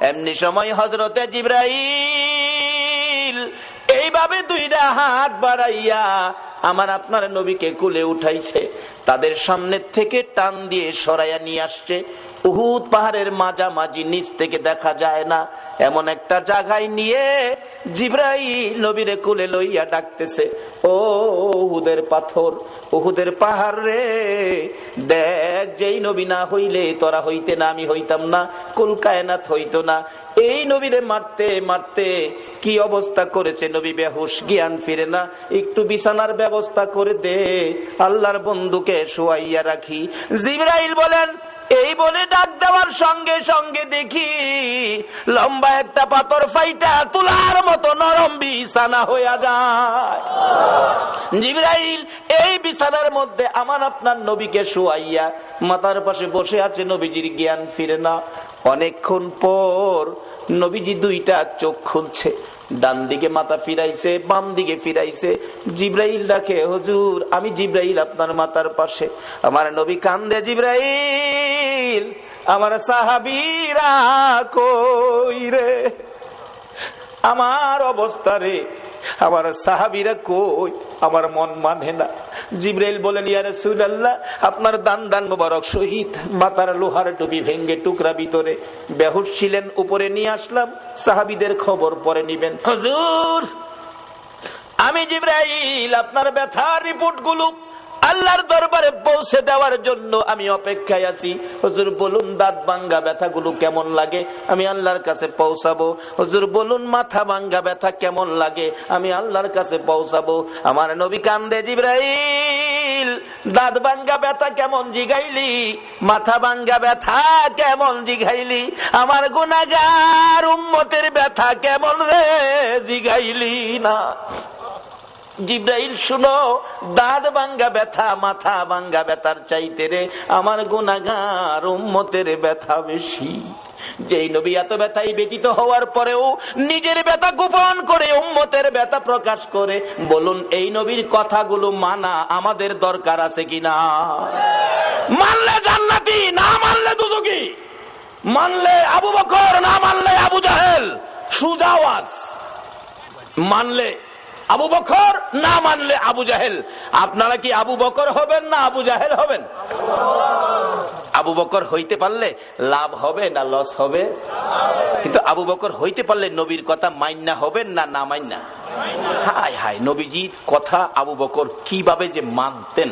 এমনি সময় হযরতে জিবরাইল এইভাবে দুইটা হাত বাড়াইয়া আমার আপনার নবীকে কোলে উঠাইছে, তাদের সামনে থেকে টান দিয়ে সরাইয়া নিয়ে আসছে। উহুদ পাহাড়ের মাঝামাঝি, নিচ থেকে দেখা যায় না এমন একটা জায়গায় নিয়ে জিবরাইল নবীরে কোলে লইয়া ডাকতেছে, ও উহুদের পাথর, উহুদের পাহাড় রে, দেখ যেই নবী না হইলে তোরা হইতে না, আমি হইতাম না, কুল কায়নাত হইতো না। এই নবীরে মারতে মারতে কি অবস্থা করেছে, নবী বেহুশ, জ্ঞান ফিরে না, একটু বিছানার ব্যবস্থা করে দে, আল্লাহর বন্ধুকে শুয়াইয়া রাখি। জিবরাইল বলেন, এই বলে ডাক দেওয়ার সঙ্গে সঙ্গে দেখি লম্বা একটা পাথর ফাইটা তুলার মতো নরম বিছানা হইয়া যায়। জিবরাইল এই বিছানার মধ্যে আমার আপনার নবীকে শুয়াইয়া মাথার পাশে বসে আছে, নবীজির জ্ঞান ফিরে না। অনেকক্ষণ পর নবীজি দুইটা চোখ খুলছে, ডান দিকে মাথা ফিরাইছে, বাম দিকে ফিরাইছে। জিবরাইল ডাকে, হুজুর আমি জিবরাইল আপনার মাথার পাশে। আমার নবী কান্দে, জিবরাইল আমার সাহাবীরা কই রে, আমার অবস্থা রে, আমার সাহাবীরা কই, আমার মন মানে না। জিবরাইল বলেন, ইয়া রাসূলুল্লাহ আপনার দান দান মোবারক শহীদ, মাথার লোহার টুপি ভেঙ্গে টুকরা ভিতরে, বেহুশ ছিলেন, উপরে নিয়ে আসলাম, সাহাবীদের খবর পরে নিবেন। হুজুর আমি জিবরাইল আপনার ব্যথার রিপোর্ট গুলো আল্লাহর দরবারে পৌঁছে দেওয়ার জন্য আমি অপেক্ষায় আছি। হুজুর বলুন দাঁত ভাঙ্গা ব্যথাগুলো কেমন লাগে, আমি আল্লাহর কাছে পৌঁছাবো। হুজুর বলুন মাথা ভাঙ্গা ব্যথা কেমন লাগে, আমি আল্লাহর কাছে পৌঁছাবো। আমার নবী কান্দে, জিবরাইল দাঁত ভাঙ্গা ব্যথা কেমন জিগাইলি, মাথা ভাঙ্গা ব্যথা কেমন জিগাইলি, আমার গুনাহগার উম্মতের ব্যথা কেমন রে জিগাইলি না। জিবরাইল শুনো, দাঁত ভাঙ্গা ব্যথা মাথা ভাঙ্গা ব্যথার চাইতে রে আমার গুনাহগার উম্মতের ব্যথা বেশি। যেই নবী এত ব্যথায় ব্যতীত হওয়ার পরেও নিজের ব্যথা গোপন করে উম্মতের ব্যথা প্রকাশ করে, বলুন এই নবীর কথাগুলো মানা আমাদের দরকার আছে কিনা? মানলে জান্নাতি, না মানলে দুজকি, মানলে আবু বকর, না মানলে আবু জাহেল। সুজা আওয়াজ, মানলে আবু বকর, না মানলে আবু জাহেল। আপনারা কি আবু বকর হবেন না আবু জাহেল হবেন? আবু বকর হইতে পারলে লাভ হবে না লস হবে? কিন্তু আবু বকর হইতে পারলে নবীর কথা মাইন্না হবেন না না মাইন্না? হায় হায়, নবীজির কথা আবু বকর কিভাবে যে মানতেন,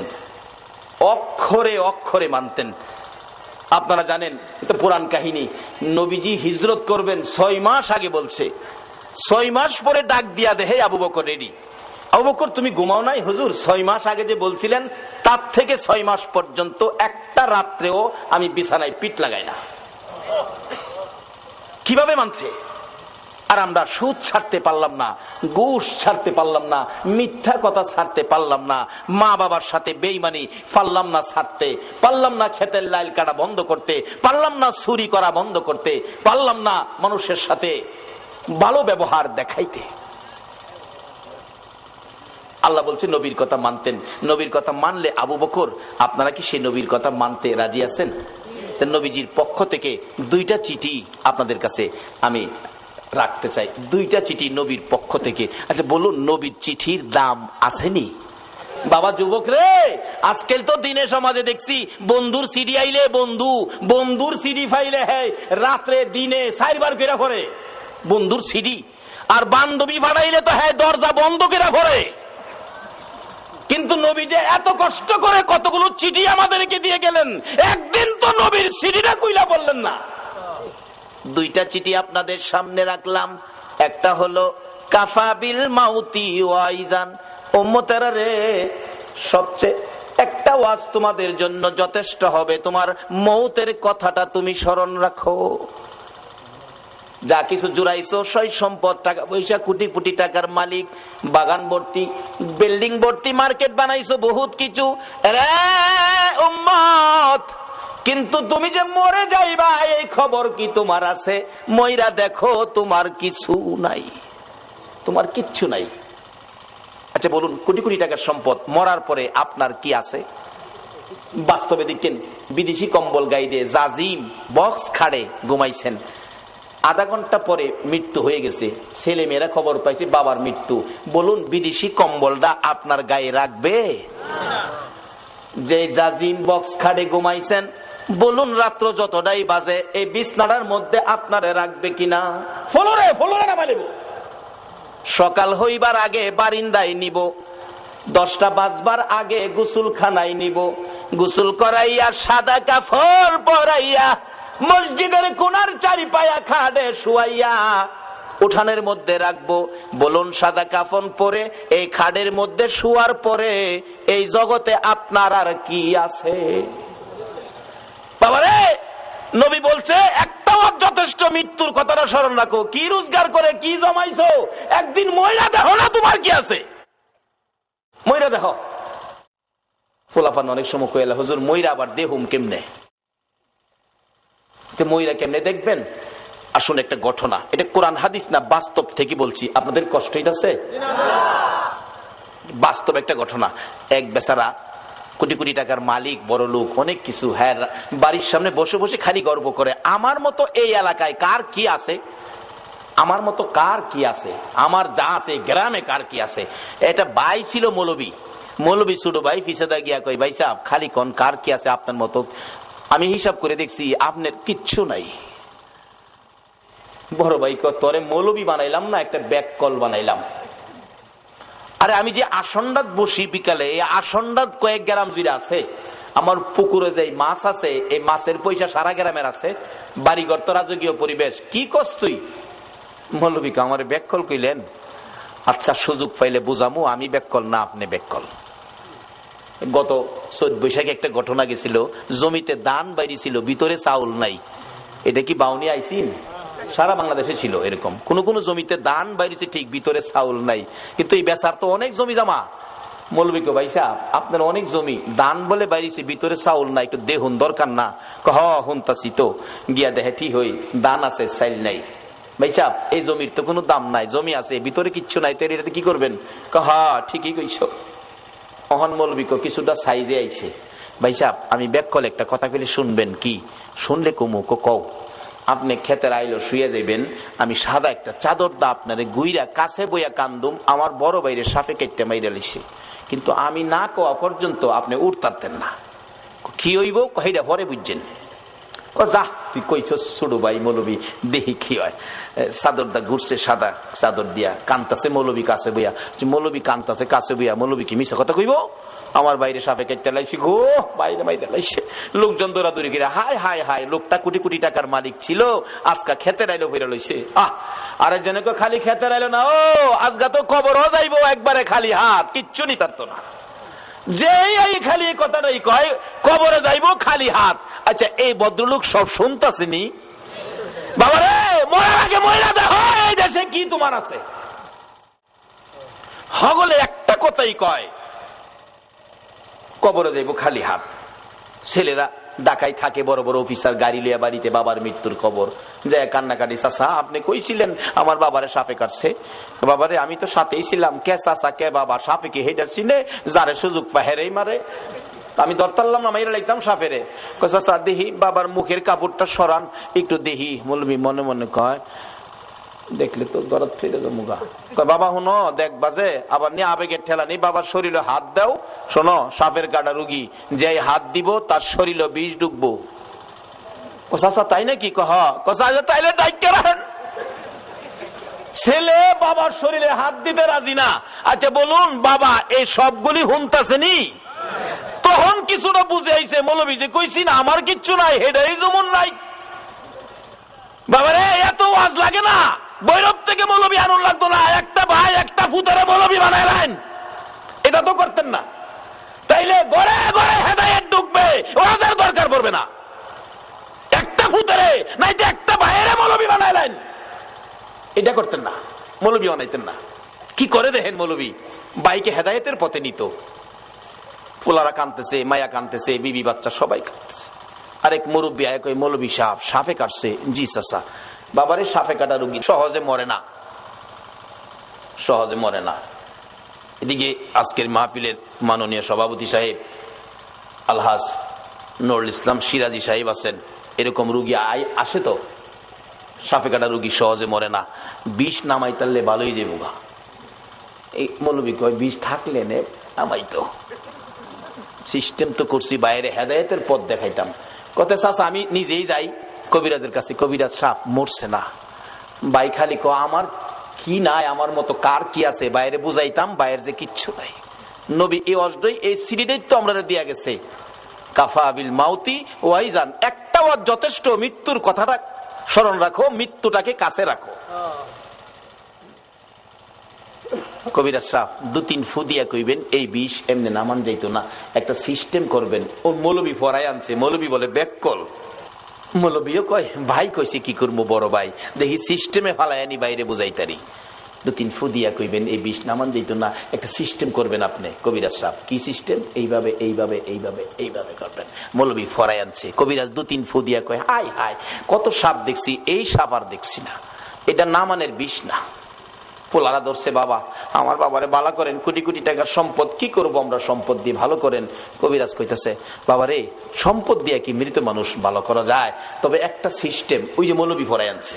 অক্ষরে অক্ষরে মানতেন। আপনারা জানেন, এটা পুরাণ কাহিনী, নবীজি হিজরত করবেন 6 মাস আগে বলছে, 6 মাস পরে ডাক দিয়া দেহে আবু বকর রেডি। আবু বকর তুমি ঘুমাও নাই? হুজুর 6 মাস আগে যে বলছিলেন তার থেকে 6 মাস পর্যন্ত একটা রাত্রেও আমি বিছানায় পিঠ লাগাই না। কিভাবে মানছে? আর আমরা সুদ ছাড়তে পারলাম না, ঘুষ ছাড়তে পারলাম না, মিথ্যা কথা ছাড়তে পারলাম না, মা বাবার সাথে বেঈমানি পারলাম না ছাড়তে, পারলাম না ক্ষেতের লাইল কাটা বন্ধ করতে, পারলাম না চুরি করা বন্ধ করতে, পারলাম না মানুষের সাথে ভালো ব্যবহার দেখাইতে। আল্লাহ বলছে নবীর কথা মানতেন। নবীর কথা মানলে আবু বকর, আপনারা কি সেই নবীর কথা মানতে রাজি আছেন? নবীজির পক্ষ থেকে 2টা চিঠি আপনাদের কাছে আমি রাখতে চাই, 2টা চিঠি নবীর পক্ষ থেকে। আচ্ছা বলুন, নবীর চিঠির দাম আসেনি? বাবা যুবক রে, আজকাল তো দিনে সমাজে দেখছি বন্ধুর সিডি আইলে বন্ধুর সিডি ফাইলে হ্যাঁ রাত্রে দিনে 4 বার করে পড়ে বন্ধুর সিডি, আর বান্ধবী ফাটাইলে তো হ্যাঁ দরজা বন্ধ করে পড়ে। কিন্তু নবী যে এত কষ্ট করে কতগুলো চিঠি আমাদেরকে দিয়ে গেলেন, একদিন তো নবীর সিডিটা কইলা বললেন না। 2টা চিঠি আপনাদের সামনে রাখলাম। একটা হলো কাফাবিল মাউতি ওয়াইজান, উম্মতেরা রে, সবচেয়ে একটা ওয়াজ তোমাদের জন্য যথেষ্ট হবে, তোমার মৌতের কথাটা তুমি স্মরণ রাখো। যা কিছু জুড়াইছো, সই সম্পদ, টাকা পয়সা, কোটি কোটি টাকার মালিক, বাগান ভর্তি, বিল্ডিং ভর্তি, মার্কেট বানাইছো, বহুত কিছু উম্মত, কিন্তু তুমি যে মরে যাইবা এই খবর কি তোমার আছে? মইরা দেখো তোমার কিছু নাই, তোমার কিচ্ছু নাই। আচ্ছা বলুন, কোটি কোটি টাকার সম্পদ, মরার পরে আপনার কি আছে? বাস্তবে দেখেন, বিদেশি কম্বল গায়ে দিয়ে জাজিম বক্স খাড়ে ঘুমাইছেন, আধা ঘন্টা পরে মৃত্যু হয়ে গেছে, ছেলে মেয়েরা খবর পাইছে বাবার মৃত্যু। বলুন বিদেশি কম্বলটা আপনার গায়ে রাখবে? যে জাজিম বক্স খাটে ঘুমাইছেন, বলুন রাত্র যতটাই বাজে এই বিছনাটার মধ্যে আপনারে রাখবে কিনা? ফলরে ফলরে নামাইব। সকাল হইবার আগে বারিন্দায় নিব, 10টা বাজবার আগে গোসলখানায় নিব, গোসল করাইয়া সাদা কাফন পরাইয়া মসজিদের কোনার চারিপায়া খাটে শুয়াইয়া উঠানের মধ্যে রাখবো। বলুন সাদা কাফন পরে এই খাটের মধ্যে শুয়ার পরে এই জগতে আপনার আর কি আছে? বাবারে, নবী বলছে একটাও যথেষ্ট, মৃত্যুর কথাটা স্মরণ রাখো। কি রোজগার করে কি জমাইছো, একদিন ময়রা দেখো না তোমার কি আছে, ময়রা দেখো। ফুলাফান অনেক সময় কইলা, হুজুর ময়রা আবার দেহুম কেমনে? ময়রা কেমনে দেখবেন? আসলে একটা ঘটনা, এটা কোরআন হাদিস না, বাস্তব থেকে বলছি। আপনাদের কষ্ট হইতাছে? বাস্তব একটা ঘটনা। এক বেচারা কোটি কোটি টাকার মালিক, বড় লোক, অনেক কিছু, হ্যাঁ, বাড়ির সামনে বসে বসে খালি গর্ব করে, আমার মতো এই এলাকায় কার কি আছে, আমার মতো কার কি আছে, আমার যা আছে গ্রামে কার কি আছে। এটা ভাই ছিল মৌলবী, মৌলবী ছোট ভাই ফিসাদা গিয়া কই, ভাই সাহেব খালি কোন কার কি আছে আপনার মতো? আমি হিসাব করে দেখছি আপনার কিচ্ছু নাই। বড় ভাই তোরে মৌলবী বানাইলাম না, একটা ব্যাককল বানাইলাম। আরে আমি যে আসন্ডাত বসি বিকালে, এই আসন্ডাত কয়েক গ্রাম জুড়ে আছে, আমার পুকুরে যে মাছ আছে এই মাছের পয়সা সারা গ্রামের আছে, বাড়িঘর তো রাজকীয় পরিবেশ। কি করছ তুই? মৌলবীকে আমার ব্যাককল কইলেন? আচ্ছা সুযোগ পাইলে বুঝামু, আমি ব্যাককল না আপনি ব্যাককল। গত 14 বৈশাখে একটা ঘটনা গেছিল, জমিতে ধান বাইরে ছিল, ভিতরে চাউল নাই। এটা কি বাউনি আইসিন? সারা বাংলাদেশে ছিল এরকম, কোন কোন জমিতে ধান বাইরেছে ঠিক, ভিতরে চাউল নাই। কিন্তু এই বেচার তো অনেক জমি জমা। মৌলবীকে, ভাই সাহেব আপনার অনেক জমি, ধান বলে বাইরেছে, ভিতরে চাউল নাই, একটু দেহুন দরকার না? হুনতাছি তো। গিয়া দেখে ঠিক হই, ধান আছে চাইল নাই। ভাই সাহেব এই জমির তো কোনো দাম নাই, জমি আছে ভিতরে কিচ্ছু নাই, তের এটাতে কি করবেন? ঠিকই কইছ। অহন মৌলবীকে কিছুটা সাইজে আইছে। ভাই সাহেব আমি ব্যাককল একটা কথা কইলে শুনবেন কি? শুনলে কমু কও। আপনি ক্ষেতের আইলো শুয়ে যাইবেন, আমি সাদা একটা চাদর দা আপনারে গুইরা কাছে বইয়া কান্দুম, আমার বড় বাইরে সাপে কেটে মাইরা লিছে, কিন্তু আমি না কোয়া পর্যন্ত আপনি উঠতারতেন না। কি হইব কইরা পরে বুঝছেন। যা তুই কইছস ছোট ভাই মৌলবী, দেখি কি হয়। চাদর দা ঘুরছে, সাদা চাদর দিয়া কান্তাছে মৌলবী কাছে বইয়া। মৌলবী কান্তাছে কাছে বইয়া, মৌলবী কি মিছা কথা কইব? আমার বাইরে সাপে কেটে লাইছি গো, বাইরে বাইরে লাইছে। লোকজন দৌড়াদৌড়ি করে, হায় হায় হায়, লোকটা কোটি কোটি টাকার মালিক ছিল, আজকা খেতে রাইলো ফিরে লইছে। আরেকজনকে খালি খেতে রাইলো না, ও আজকা তো কবরও যাইবো একবারে খালি হাত, কিচ্ছু নি তার তো না। যে এই খালি এই কথাটাই কয়, কবরে যাইবো খালি হাত। আচ্ছা এই ভদ্রলোক সব শুনতাছেনি? বাবারে, মরার আগে মহিলা দেখো এই দেশে কি তোমার আছে। হগলে একটা কথাই কয়, কবরে যাইবো খালি হাত। ছেলেরা ঢাকায় থাকে, বড় বড় অফিসার, গাড়ি লিয়া বাড়িতে বাবার মৃত্যুর খবর যায় কান্নাকাটি। চাচা আপনি কইছিলেন আমার বাবারে সাপে কাটছে? বাবারে আমি তো সাথেই ছিলাম। কে চাচা কে বাবা? সাপে কি হেডা চিনে? যারে সুযোগ পা হেরেই মারে। আমি ধরতারলাম না, মাইরা লাগতাম সাপেরে। চাচা দেহি বাবার মুখের কাপড়টা সরান একটু দেহি। মৌলবী মনে মনে কয়, দেখলে তো দরদ ফিরে মুগা। বাবা হুনো দেখ বাজে, আবার নিয়ে আবেগের ঠেলা নেই, বাবার শরীরে হাত দাও। শোনো সাপের কাটা রুগী, যে হাত দিব তার শরীরে বিষ ঢুকবো। চাচা তাই নাকি? তাইলে ডাইকে রাখেন। ছেলে বাবার শরীরে হাত দিতে রাজি না। আচ্ছা বলুন বাবা এই সবগুলি হুনতাছেনি? তখন কিছুটা বুঝে আইছে, মৌলবী যে কইছি না আমার কিচ্ছু নাই, হেডাই যেমন নাই। বাবারে এত ওয়াজ লাগে না, বৈরব থেকে মৌলবী আনুন লাগতো না, একটা ভাই একটা ফুতারে মৌলবী বানাইলেন, এটা তো করতেন না। তাইলে ঘরে ঘরে হেদায়েত ঢুকবে, ওয়াজের দরকার পড়বে না। একটা ফুতারে নাইতে একটা ভাইয়েরে মৌলবী বানাইলেন, এটা করতেন না, মৌলবী বানাইতেন না। কি করে দেখেন মৌলবী বাইকে হেদায়েতের পথে নিত। পোলারা কানতেছে, মায়া কানতেছে, বিবি বাচ্চা সবাই কানতেছে। আরেক মুরব্বী আয় কই, মৌলবী সাহেব সাপে কাটছে। জি চাচা। বাবারে সাপে কাটা রুগী সহজে মরে না, সহজে মরে না। এদিকে আজকের মাহফিলের মাননীয় সভাপতি সাহেব আলহাজ নুরুল ইসলাম সিরাজি সাহেব আছেন। এরকম রুগী আসে তো সাপে কাটা রোগী সহজে মরে না, বিষ নামাই তাহলে ভালোই যাবো গা। এই মৌলবী কয় বিষ থাকলে নে নামাই, তো সিস্টেম তো করছি, বাইরে হেদায়েতের পথ দেখাইতাম। কত চাচা আমি নিজেই যাই কবিরাজের কাছে, কবিরাজ সাপ মরছে না। ভাই খালি আমার কি নাই, আমার মতো কার কি আছে, বাইরে বুঝাইতাম বাইরে যে কিচ্ছু নাই। নবী এই অজডই এই সিরিজেই তো আমরা দিয়া গেছে, কাফা বিল মাউতি ওয়াইজান, একটা ওয়াজ যথেষ্ট। মৃত্যুর কথাটা স্মরণ রাখো, মৃত্যুটাকে কাছে রাখো। কবিরাজ সাহেব 2-3 ফু দিয়া কইবেন এই বিষ এমনি নামান যাইতো না, একটা সিস্টেম করবেন। ও মৌলবী ফরাই আনছে, মৌলবী বলে ব্যাককল। মৌলবীও কয় ভাই কইছে কি করবো বড় ভাই, দেখি সিস্টেমে ফালাই আনি বাইরে বুঝাইতারি। 2-3 ফু দিয়া কইবেন এই বিষ নামান যাইতো না, একটা সিস্টেম করবেন আপনি। কবিরাজ সাহেব কি সিস্টেম? এইভাবে এইভাবে এইভাবে এইভাবে করবেন। মৌলবী ফরাই আনছে, কবিরাজ 2-3 ফু দিয়া কয় হাই হাই কত সাপ দেখছি, এই সাপ আর দেখছি না, এটা নামানের বিষ না। পোলারা ধরছে, বাবা আমার বাবারে বালা করেন, কোটি কোটি টাকার সম্পদ, কি করব আমরা সম্পদ দিয়ে, ভালো করেন। কবিরাজ কইতাছে বাবারে সম্পদ দিয়ে কি মৃত মানুষ ভালো করা যায়? তবে একটা সিস্টেম, ওই যে মৌলবী ফরাই আনছে।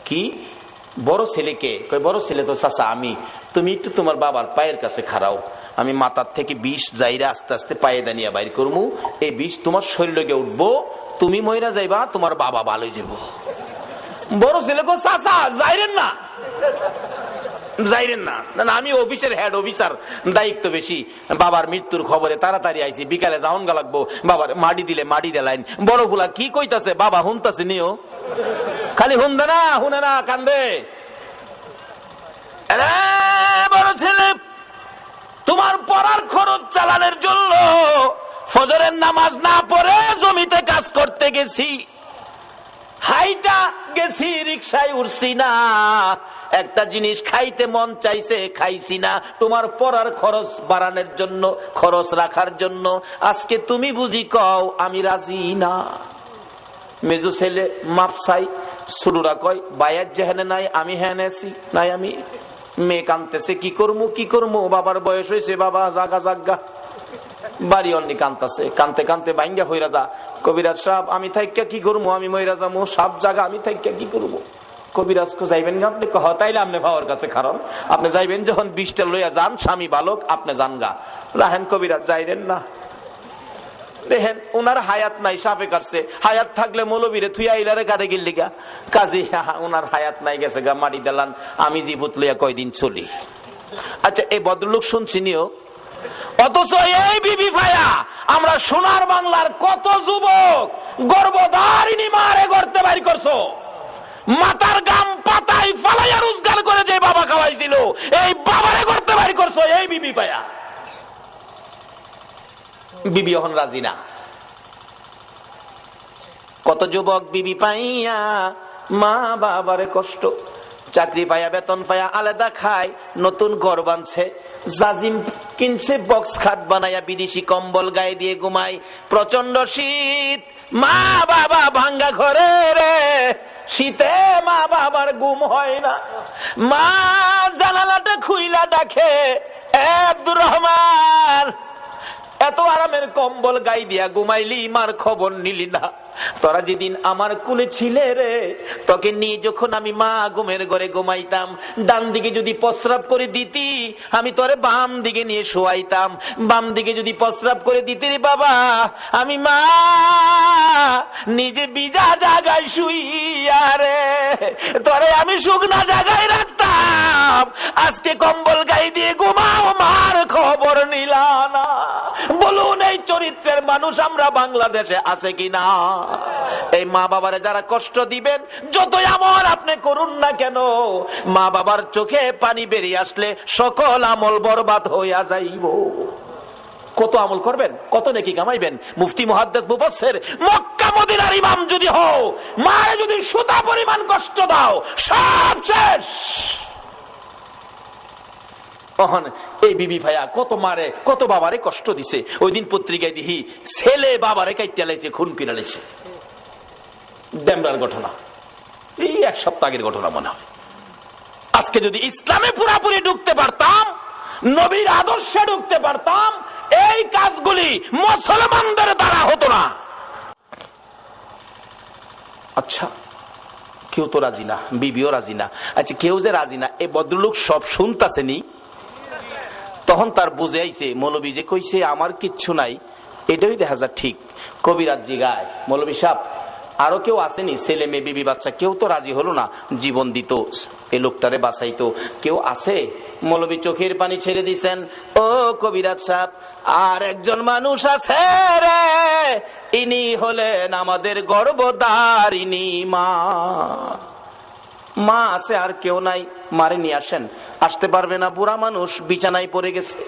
কি? বড় ছেলেকে কই, বড় ছেলে তো চাচা আমি, তুমি একটু তোমার বাবার পায়ের কাছে খাড়াও, আমি মাথার থেকে বিষ যাইরা আস্তে আস্তে পায়ে দানিয়া বাইর করবো, এই বিষ তোমার শরীরে উঠবো, তুমি মইরা যাইবা, তোমার বাবা ভালো হয়ে যাবো। বড় ছেলে কো চাচা যাইরেন না, যাইরেন না, আমি অফিসের হেড অফিসার, দায়িত্ব বেশি, বাবার মৃত্যুর খবরে তাড়াতাড়ি আইছি, বিকালে যাওন গা লাগবো, বাবার মাটি দিলে মাটি দেলাইন। বড় গুলা কি কইতাছে, বাবা হুনতাছে নিও, খালি হুনদে না, হুনে না, কান্দে। বড় ছেলে তোমার পড়ার খরচ চালানোর জন্য ফজরের নামাজ না পড়ে জমিতে কাজ করতে গেছি, হাইটা গেছি, রিকশায় উঠছি না, একটা জিনিস খাইতে মন চাইছে খাইছি না, তোমার পড়ার খরচ বাড়ানোর জন্য, খরচ রাখার জন্য আজকে তুমি বুঝি কও আমি রাজি না। মেজো ছেলে মাপসাই, ছোটরা কয় বাইয়ার যেখানে নাই আমি হ্যানে আছি নাই, আমি মেয়ে কানতেছে কি করবো কি করবো, বাবার বয়স হয়েছে, বাবা জাগা জাগা, বাড়ি অন্যি কানতেছে, কানতে কানতে বাইঙ্গা হইরা যা। কবিরাজ সাহেব আমি থাইকা কি করবো, আমি মইরা যাবো, সাপ জাগা আমি থাইকা কি করবো। কবিরাজ কো যাইবেন না আপনি? কহ তাইলে আপনি ভাওয়ার কাছে কারণ আপনি যাইবেন যখন বিষটা লইয়া যান, স্বামী বালক আপনি যান গা। রাহেন কবিরাজ যাইবেন না, দেখেন উনার হায়াত নাই, সাপে কাটছে, হায়াত থাকলে মৌলবীরে থুইয়া ইলারে কাটে গিল্লি গা, কাজী উনার হায়াত নাই, গেছে গা মাটি দিলান, আমি জীবত লইয়া কয়দিন চলি। আচ্ছা এই ভদ্রলোক শুনছি নিও, অথচ এই বিবি ভাইয়া আমরা সোনার বাংলার কত যুবক গর্ভধারিণী মারে গড়তে বাইর করছো, মাথার গাম পাতায় ফালাইয়া রোজগার করে যে বাবা খাওয়াইছিল, এই বাবারে গড়তে বাইর করছো এই বিবি ভাইয়া। বিবি এখন রাজি না। কত যুবক বিবি পাইয়া মা বাবারে কষ্ট, চাকরি পাইয়া বেতন পাইয়া আলাদা খায়, নতুন ঘর বানছে, জাজিম কিনছে, বক্স খাট বানাইয়া বিদেশি কম্বল গায়ে দিয়ে ঘুমায়, প্রচন্ড শীত, মা বাবা ভাঙ্গা ঘরে রে, শীতে মা বাবার ঘুম হয় না, মা জানালাটা খুইলা ডাকে আব্দুর রহমান, এত আরামের কম্বল গাই দিয়া ঘুমাইলি, মার খবর নিলি না, তোরা যেদিন আমার কুলে ছিলে রে, তোকে নিয়ে যখন আমি মা ঘুমের ঘরে ঘুমাইতাম, ডান দিকে যদি প্রস্রাব করে দিতি আমি তোরে বাম দিকে নিয়ে শোয়াইতাম, বাম দিকে যদি প্রস্রাব করে দিতি রে বাবা, আমি মা নিজে বিজা জায়গায় শুইয়া রে তোরে আমি শুকনা জায়গায় রাখতাম, আজকে কম্বল গাই দিয়ে ঘুমাও, মার খবর নিলা না। বলুন এই চরিত্রের মানুষ আমরা বাংলাদেশে আছে কিনা? এই মা বাবারে যারা কষ্ট দিবেন, যতই আমল আপনি করুন না কেন, মা বাবার চোখে পানি বেরিয়ে আসলে সকল আমল বরবাদ হইয়া যাইব। কত আমল করবেন, কত নেকি কামাইবেন। মুফতি মুহাদ্দিস মুফাসসির মক্কা মদিনার ইমাম যদি হও, মায়ে যদি সুতা পরিমাণ কষ্ট দাও, সব শেষ। এই বিবি ভাইয়া কত মারে কত বাবারে কষ্ট দিছে। ওই দিন পত্রিকায় দেখি ছেলে বাবারে কাইতে লাইছে, খুন কিনা লাইছে। ডেমরার ঘটনা, এই 1 সপ্তাহ আগের ঘটনা মনে হয়। আজকে যদি ইসলামে পুরাপুরি ঢুকতে পারতাম, নবীর আদর্শে ঢুকতে পারতাম, এই কাজগুলি মুসলমানদের দ্বারা হতো না। আচ্ছা কেউ তো রাজি না, বিবিও রাজি না। আচ্ছা কেউ যে রাজি না, এই ভদ্রলোক সব শুনতাছেনি। তখন তার বুঝে আইছে মৌলবী যে কইছে আমার কিচ্ছু নাই, এটাই দেখা যায় ঠিক। কবিরাজ জিগায়, মৌলবী সাহেব আরো কেউ আসেনি? ছেলে মেয়ে বিবি বাচ্চা কেউ তো রাজি হলো না জীবন দিত, এই লোকটারে বাঁচাইতো, কেউ আছে? মৌলবী চোখের পানি ছেড়ে দিছেন, ও কবিরাজ সাহেব আর একজন মানুষ আছে রে, ইনি হলেন আমাদের গর্ভধারিণী মা। মা আছে আর কেউ নাই, মারে নিয়ে আসেন। আসতে পারবে না, বুড়া মানুষ বিছানায় পড়ে গেছে।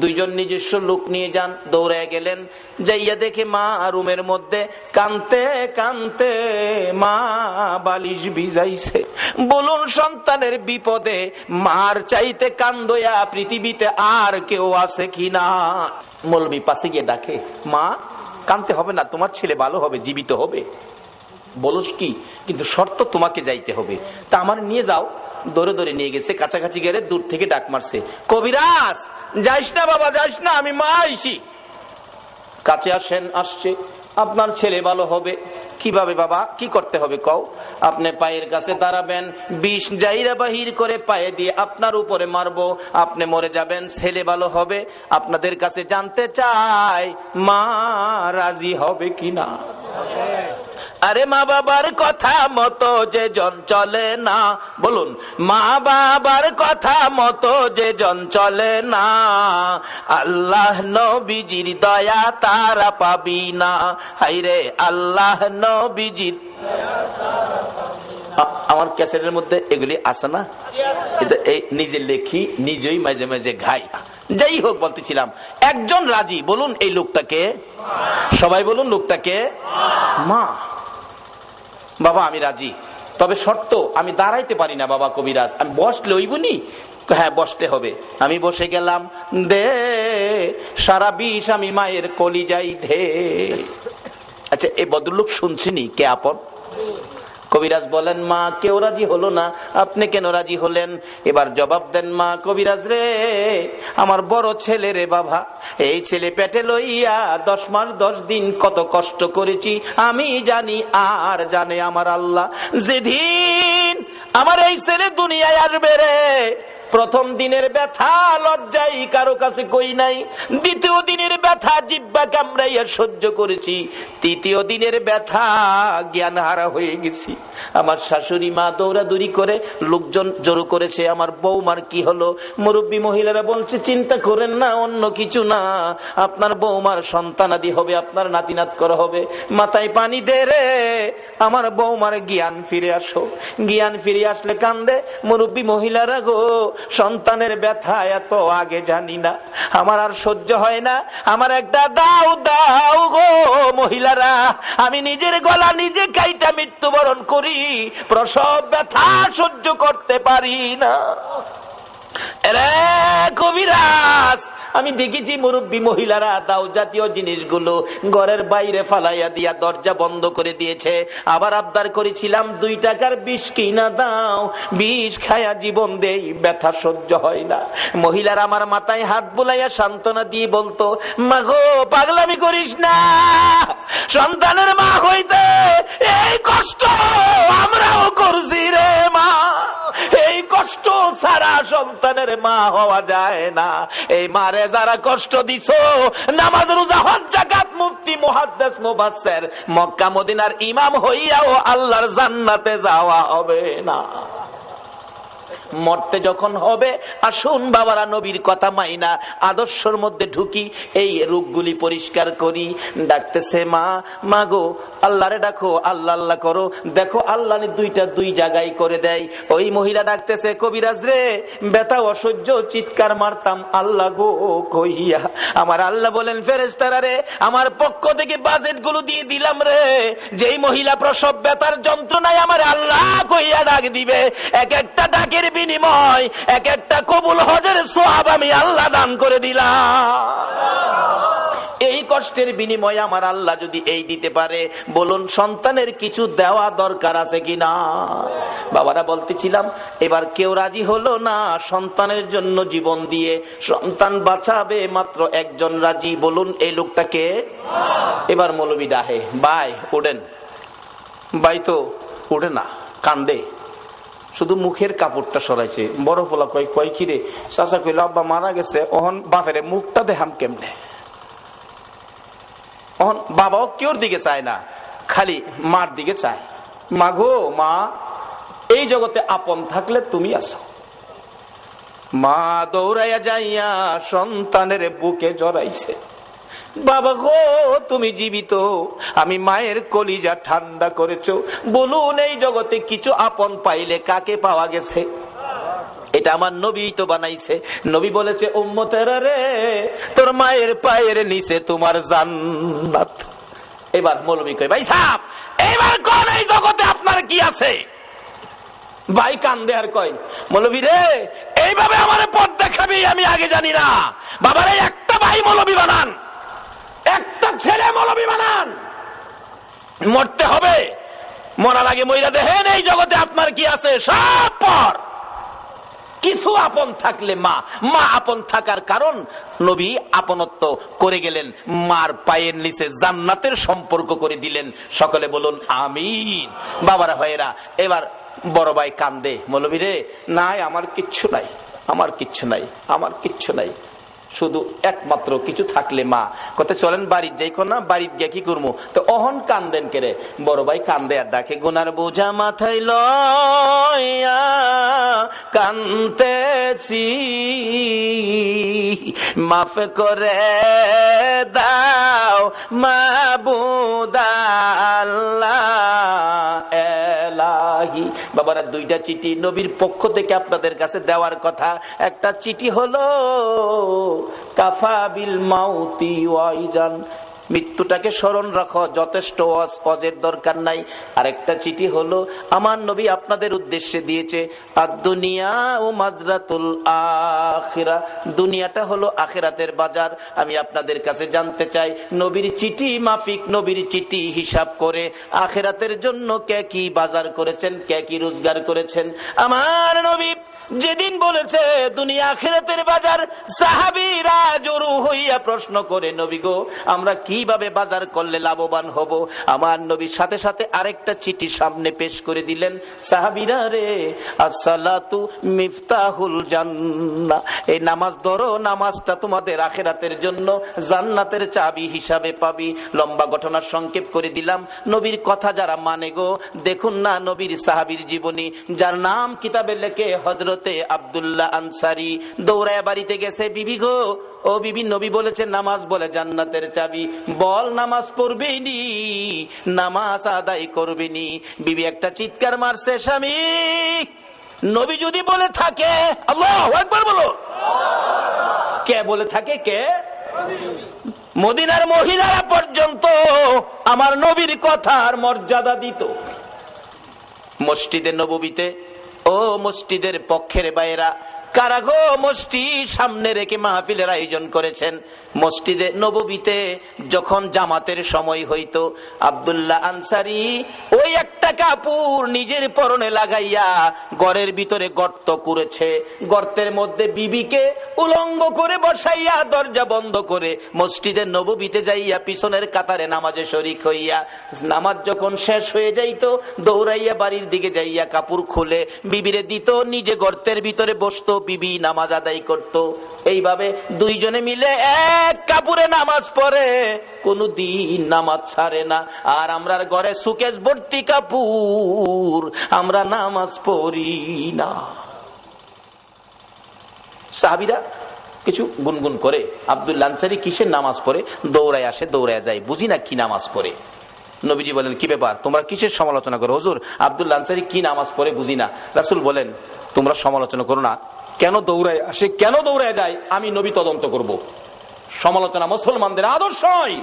দুইজন নিজস্ব লোক নিয়ে যান, দৌড়ে গেলেন, যাইয়া দেখে মা রুমের মধ্যে কানতে কানতে মা বালিশ ভিজাইছে। বলুন সন্তানের বিপদে মার চাইতে কান্দয়া পৃথিবীতে আর কেউ আছে কিনা? মৌলবী পাশে গিয়ে ডাকে, মা কানতে হবে না, তোমার ছেলে ভালো হবে, জীবিত হবে। বলস কি, কিন্তু শর্ত তোমাকে যাইতে হবে। তা আমার নিয়ে যাও। দৌড়ে দৌড়ে নিয়ে গেছে, কাছাকাছি গেলে দূর থেকে ডাক মারছে, কবিরাজ যাইস না বাবা, যাইস না, আমি মা আইসি। কাছে আসেন, আসছে, আপনার ছেলে ভালো হবে। কিভাবে বাবা, কি করতে হবে কও? আপনি পায়ের কাছে দাঁড়াবেন, বিষ জাইরা বাহির করে পায়ে দিয়ে আপনার উপরে মারবো, আপনি মরে যাবেন, ছেলে ভালো হবে। আপনাদের কাছে জানতে চাই মা রাজি হবে কিনা? আরে মা বাবার কথা মতো যে জন চলে না, বলুন মা বাবার কথা মতো যে জন চলে না, আল্লাহ নবীজির দয়া তারা পাবি না। হাইরে আল্লাহ নবীজির, আমার ক্যাসেটের মধ্যে এগুলি আছে না, নিজে লেখি, নিজেই মাঝে মাঝে ঘাই। যাই হোক, বলতেছিলাম একজন রাজি, বলুন এই লোকটাকে, সবাই বলুন লোকটাকে মা। বাবা আমি রাজি, তবে শর্ত আমি দাঁড়াইতে পারি না বাবা কবিরাজ, আমি বসলে হইবনি? হ্যাঁ বসতে হবে। আমি বসে গেলাম, দে সারা বিষ আমি মায়ের কলিজাই ধে। আচ্ছা এই ভদ্রলোক শুনছিনি কে আপন? কবিরাজ বলেন, মা কেউ রাজি হলো না, আপনি কেন রাজি হলেন? এবার জবাব দেন, মা কবিরাজ রে, আমার বড় ছেলে রে বাবা, এই ছেলে পেটে লইয়া 10 মাস 10 দিন কত কষ্ট করেছি আমি জানি, আর জানে আমার আল্লাহ। যেদিন আমার এই ছেলে দুনিয়ায় আসবে রে, প্রথম দিনের ব্যথা লজ্জাই কারো কাছে কই নাই, দ্বিতীয় দিনের ব্যথা জিহ্বা কামড়াইয়া সহ্য করেছি, তৃতীয় দিনের ব্যথা জ্ঞান হারা হয়ে গেছি। আমার শাশুড়ি মা দৌড়াদৌড়ি করে, লোকজন জড়ো করেছে, আমার বৌমার কি হলো? মুরব্বী মহিলারা বলছে, চিন্তা করেন না, অন্য কিছু না, আপনার বৌমার সন্তানাদি হবে, আপনার নাতিনাত করা হবে। মাথায় পানি দে রে, আমার বৌমার জ্ঞান ফিরে আসো। জ্ঞান ফিরে আসলে কান্দে মুরব্বী মহিলারা, গো সন্তানের ব্যথা এত আগে জানি না, আমার আর সহ্য হয় না, আমার একটা দাও দাও গো মহিলারা, আমি নিজের গলা নিজে কাইটা মৃত্যুবরণ করি, প্রসব ব্যথা সহ্য করতে পারি না। রে কবিরাজ, আমি দেখেছি মুরব্বী মহিলারা দাও জাতীয় জিনিসগুলো ঘরের বাইরে ফালাইয়া দিয়া দরজা বন্ধ করে দিয়েছে। আবার আবদার করেছিলাম 2 টাকার বিষ কিনা দাও, বিষ খায়া জীবন দেই, ব্যথা সহ্য হয় না। মহিলারা আমার মাথায় হাত বুলাইয়া সান্ত্বনা দিয়ে বলতো, মা গো পাগলামি করিস না, সন্তানের মা হইতে এই কষ্ট আমরাও করছি রে মা, এই কষ্ট ছাড়া সন্তানের মা হওয়া যায় না। এই মারে যারা কষ্ট দিছো, নামাজ রোজা হজ যাকাত মুফতি মুহাদ্দিস মুফাসসির মক্কা মদিনার ইমাম হইয়াও আল্লাহর জান্নাতে যাওয়া হবে না। মরতে যখন হবে, আসুন বাবারা নবীর কথা মাইনা আদর্শের মধ্যে ঢুকি, এই রোগগুলি পরিষ্কার করি। ডাকতেছে মা, মা গো আল্লাহরে ডাকো, আল্লাহ আল্লাহ করো, দেখো আল্লাহ 2 জায়গায় করে দেয়। ওই মহিলা ডাকতেছে, কবিরাজ রে ব্যথা অসহ্য, চিৎকার মারতাম আল্লাহ গো কইয়া। আমার আল্লাহ বলেন, ফেরেশতারা রে, আমার পক্ষ থেকে বাজেট গুলো দিয়ে দিলাম রে, যেই মহিলা প্রসব ব্যথার যন্ত্রণায় আমার আল্লাহ কইয়া ডাক দিবে, এক একটা ডাকের বিনিময় এক একটা কবুল হজের সওয়াব আমি আল্লাহ দান করে দিলাম। এই কষ্টের বিনিময়ে আমার আল্লাহ যদি এই দিতে পারে, বলুন সন্তানের কিছু দেওয়া দরকার আছে কিনা? বাবারা বলতেছিলাম, এবার কেউ রাজি হলো না সন্তানের জন্য জীবন দিয়ে, সন্তান বাঁচাবে মাত্র একজন রাজি, বলুন এই লোকটাকে। এবার মৌলবী ডাহে, ভাই ওঠেন, ভাই তো ওঠে না, কান্দে, শুধু মুখের কাপড়টা সরাইছে। বড় পোলা কয় কিরে? চাচা কইল আব্বা মারা গেছে, ওহন বাপের মুখটা দেখাম কেমনে? ওহন বাবাও কেউর দিকে চায় না, খালি মার দিকে চায়। মা গো মা, এই জগতে আপন থাকলে তুমি আছো। মা দৌড়াইয়া যাইয়া সন্তানের বুকে জড়াইছে, বাবা গো তুমি জীবিত, আমি মায়ের কলিজা ঠান্ডা করেছো। বলুন এই জগতে কিছু আপন পাইলে কাকে পাওয়া গেছে? এটা আমার নবী তো বানাইছে। নবী বলেছে উম্মতেরা রে, তোর মায়ের পায়ের নিচে তোমার জান্নাত। এবার মৌলবী কয় ভাই সাহেব, এবার কোন এই জগতে আপনার কি আছে? ভাই কান্দে আর কয় মৌলবী রে, এইভাবে আমার পথ দেখাবি আমি আগে জানি না। বাবারে একটা ভাই মৌলবী বানান, একটা ছেলে মৌলবী বানান, মরতে হবে। মরার আগে মইরা দেখেন এই জগতে আপনার কি আছে। সব পর কিছু আপন থাকলে মা, মা আপন থাকার কারণ নবী আপনত্ব করে গেলেন, মার পায়ের নিচে জান্নাতের সম্পর্ক করে দিলেন। সকলে বলুন আমিন। বাবারা ভাইয়েরা, এবার বড় ভাই কান্দে, মৌলবী রে নাই আমার কিচ্ছু নাই, আমার কিচ্ছু নাই, আমার কিচ্ছু নাই, শুধু একমাত্র কিছু থাকলে মা। কথা চলেন বাড়ির যাই, না বাড়ির গিয়ে কি করবো? তো অহন কান্দেন কেরে? বড় ভাই কান্দে আর ডাকে গুনার বোঝা মাথায় লইয়া কান্দেছি, মাফ করে দাও মাবুদ আল্লাহ এলাহি। বাবারা দুইটা চিঠি নবীর পক্ষ থেকে আপনাদের কাছে দেওয়ার কথা। একটা চিঠি হলো কাফা বিল মাউতি ওয়াইজান, মৃত্যুটাকে স্মরণ রাখো, যথেষ্ট ওয়াজের দরকার নাই। আরেকটা চিঠি হলো আমার নবী আপনাদের উদ্দেশ্যে দিয়েছে আদ-দুনিয়া ও মাজরাতুল আখিরা, দুনিয়াটা হলো আখিরাতের বাজার। আমি আপনাদের কাছে জানতে চাই নবীর চিঠি মাফিক, নবীর চিঠি হিসাব করে আখিরাতের জন্য কে কি বাজার করেছেন, কে কি রোজগার করেছেন। আমার নবী যেদিন বলেছে দুনিয়া আখিরাতের বাজার, সাহাবীরা জড়ো হইয়া প্রশ্ন করে নবী গো আমরা কিভাবে বাজার করলে লাভবান হব? আমার নবীর সাথে সাথে আরেকটা চিঠি সামনে পেশ করে দিলেন, সাহাবীরা রে আসসালাতু মিফতাহুল জান্নাহ, এই নামাজ ধরো, নামাজটা তোমাদের আখিরাতের জন্য জান্নাতের চাবি হিসাবে পাবি। লম্বা ঘটনার সংক্ষেপ করে দিলাম। নবীর কথা যারা মানে গো, দেখুন না নবীর সাহাবীর জীবনী, যার নাম কিতাবে লেখে হযরত আব্দুল্লাহ আনসারী, দৌড়ায় বাড়িতে গেছে, বিবি গো ও বিবি, নবী বলেছে নামাজ বলে জান্নাতের চাবি, বল নামাজ পড়বে নি, নামাজ আদায় করবে নি। বিবি একটা চিৎকার মারছে, স্বামী নবী যদি বলে থাকে, আল্লাহু আকবার বলো, কে বলে থাকে? কে? মদিনার মহিলারা পর্যন্ত আমার নবীর কথার মর্যাদা দিত। মসজিদে নববীতে, ও মসজিদের পক্ষের বাইরা কারা গো মসজিদ সামনে রেখে মাহফিলের আয়োজন করেছেন? মসজিদে নববীতে যখন জামাতের সময় হইতো, আব্দুল্লাহ আনসারী ওই একটা কাপড় নিজের পরনে লাগাইয়া ঘরের ভিতরে গর্ত করেছে, গর্তের মধ্যে বিবিকে উলঙ্গ করে বসাইয়া দরজা বন্ধ করে মসজিদে নববীতে যাইয়া পিছনের কাতারে নামাজে শরীক হইয়া, নামাজ যখন শেষ হয়ে যাইতো দৌড়াইয়া বাড়ির দিকে যাইয়া কাপড় খুলে বিবিরে দিত, নিজে গর্তের ভিতরে বসতো, বিবি নামাজ আদায় করত। এইভাবে দুইজনে মিলে এক কাপড়ে নামাজ পড়ে, কোনদিন নামাজ ছাড়ে না। আর আমরা ঘরে সুকেস ভর্তি কাপড়, আমরা নামাজ পড়ি না। সাহাবীরা কিছু গুনগুন করে, আব্দুল্লাহ আনসারী কিসের নামাজ পড়ে? দৌড়ায় আসে, দৌড়ায় যায়, বুঝি না কি নামাজ পড়ে। নবীজি বলেন কি ব্যাপার, তোমরা কিসের সমালোচনা করো? হুজুর আব্দুল্লাহ আনসারী কি নামাজ পড়ে বুঝি না। রাসূল বলেন তোমরা সমালোচনা করো না, কেন দৌড়ায় আসে, কেন দৌড়ায় যায়, আমি নবী তদন্ত করব। সমালোচনা মুসলমানদের আদর্শ নয়,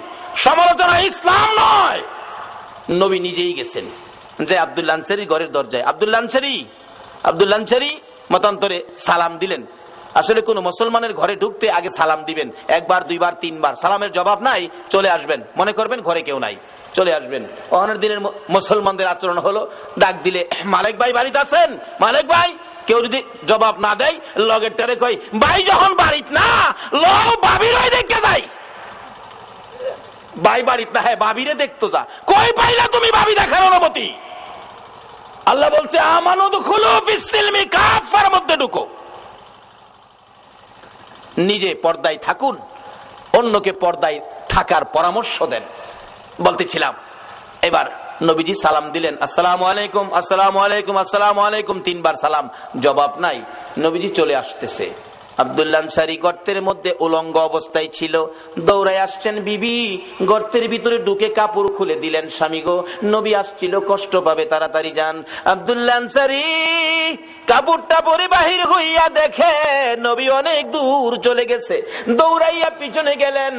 সমালোচনা ইসলাম নয়। নবী নিজেই গেছেন, যে আব্দুল্লাহ আনসারী ঘরের দরজায়, আব্দুল্লাহ আনসারী মতান্তরে সালাম দিলেন। আসলে কোন মুসলমানের ঘরে ঢুকতে আগে সালাম দিবেন, একবার দুইবার তিনবার, সালামের জবাব নাই, চলে আসবেন, মনে করবেন ঘরে কেউ নাই, চলে আসবেন। অনেক দিনের মুসলমানদের আচরণ হলো ডাক দিলে মালিক ভাই বাড়িতে আছেন, মালিক ভাই, কেউ যদি জবাব না দেয় লগের টারে কই ভাই যখন বাড়িত না লো বাবির দেখতে যাই, ভাই বাড়িত না, হ্যাঁ বাবিরে দেখতো যা, কই পাইলা তুমি বাবি দেখার অনুমতি? আল্লাহ বলছে আমানু দুখুলু ফিস সিলমি কাফার মধ্যে ঢুকো। নিজে পর্দায় থাকুন, অন্যকে পর্দায় থাকার পরামর্শ দেন। বলতেছিলাম, এবার নবীজি সালাম দিলেন, আসসালামু আলাইকুম, আসসালামু আলাইকুম, আসসালামু আলাইকুম, 3 বার সালাম, জবাব নাই। নবীজি চলে আসতেছে। আব্দুল্লাহ আনসারী গর্তের মধ্যে উলঙ্গ অবস্থায় ছিল, দৌড়ায় আসছেন। বিবি গর্তের ভিতরে ঢুকে কাপড় খুলে দিলেন, স্বামী গো নবী আসছিল, কষ্ট পাবে, তাড়াতাড়ি যান। আব্দুল্লাহ আনসারী কাপড়টা পরে বাহির হইয়া দেখে নবী অনেক দূর চলে গেছে। দৌড়াইয়া পিছনে গেলেন,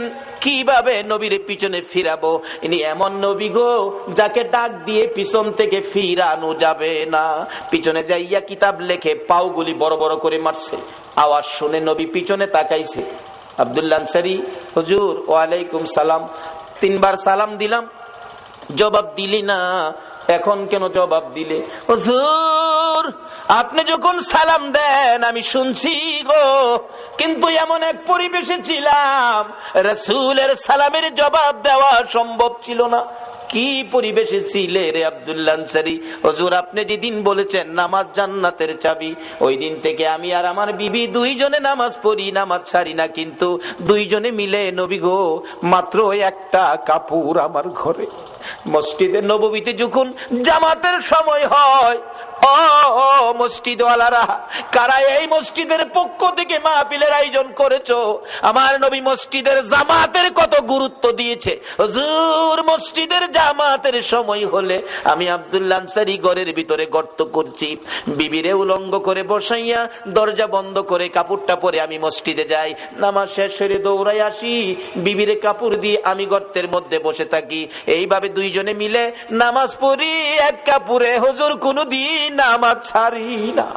কিভাবে নবীর পিছনে ফিরাবো? ইনি এমন নবী গো যাকে ডাক দিয়ে পিছন থেকে ফিরানো যাবে না। পিছনে যাইয়া কিতাব লেখে পাওগুলি বড় বড় করে মারছে। আওয়াজ শুনে নবী পিছনে তাকাইছে। আব্দুল্লাহ আনসারী, হুজুর ওয়ালাইকুম সালাম। 3 বার সালাম দিলাম, জবাব দিলি না, এখন কেন জবাব দিলে? হুজুর আপনি যখন সালাম দেন আমি শুনছি গো, কিন্তু এমন এক পরিবেশে ছিলাম রাসূলের সালামের জবাব দেওয়া সম্ভব ছিল না। কি পরিবেশে ছিলে রে আব্দুল্লাহ আনসারী? হুজুর আপনি যেদিন বলেছেন নামাজ জান্নাতের চাবি, ওই দিন থেকে আমি আর আমার বিবি 2 জনে নামাজ পড়ি, নামাজ ছাড়ি না, কিন্তু 2 জনে মিলে নবী গো মাত্র একটা কাপড় আমার ঘরে। মসজিদে নববীতে যখন জামাতের সময় হয়, ও মসজিদওয়ালারা, কারা এই মসজিদের পক্ষ থেকে মাহফিলের আয়োজন করেছো? আমার নবী মসজিদের জামাতের কত গুরুত্ব দিয়েছে। হুজুর মসজিদের জামাতের সময় হলে আমি আব্দুল্লাহ আনসারী ঘরের ভিতরে গর্ত করছি, বিবিরে উলঙ্গ করে বসাইয়া দরজা বন্ধ করে কাপড়টা পরে আমি মসজিদে যাই, নামাজ শেষ হয়ে দৌড়াই আসি, বিবিরে কাপড় দিয়ে আমি গর্তের মধ্যে বসে থাকি। এইভাবে 2 জনে মিলে নামাজ পড়ি এক কাপড়ে। হুজুর কোনদিন নামাজ ছাড়ি না।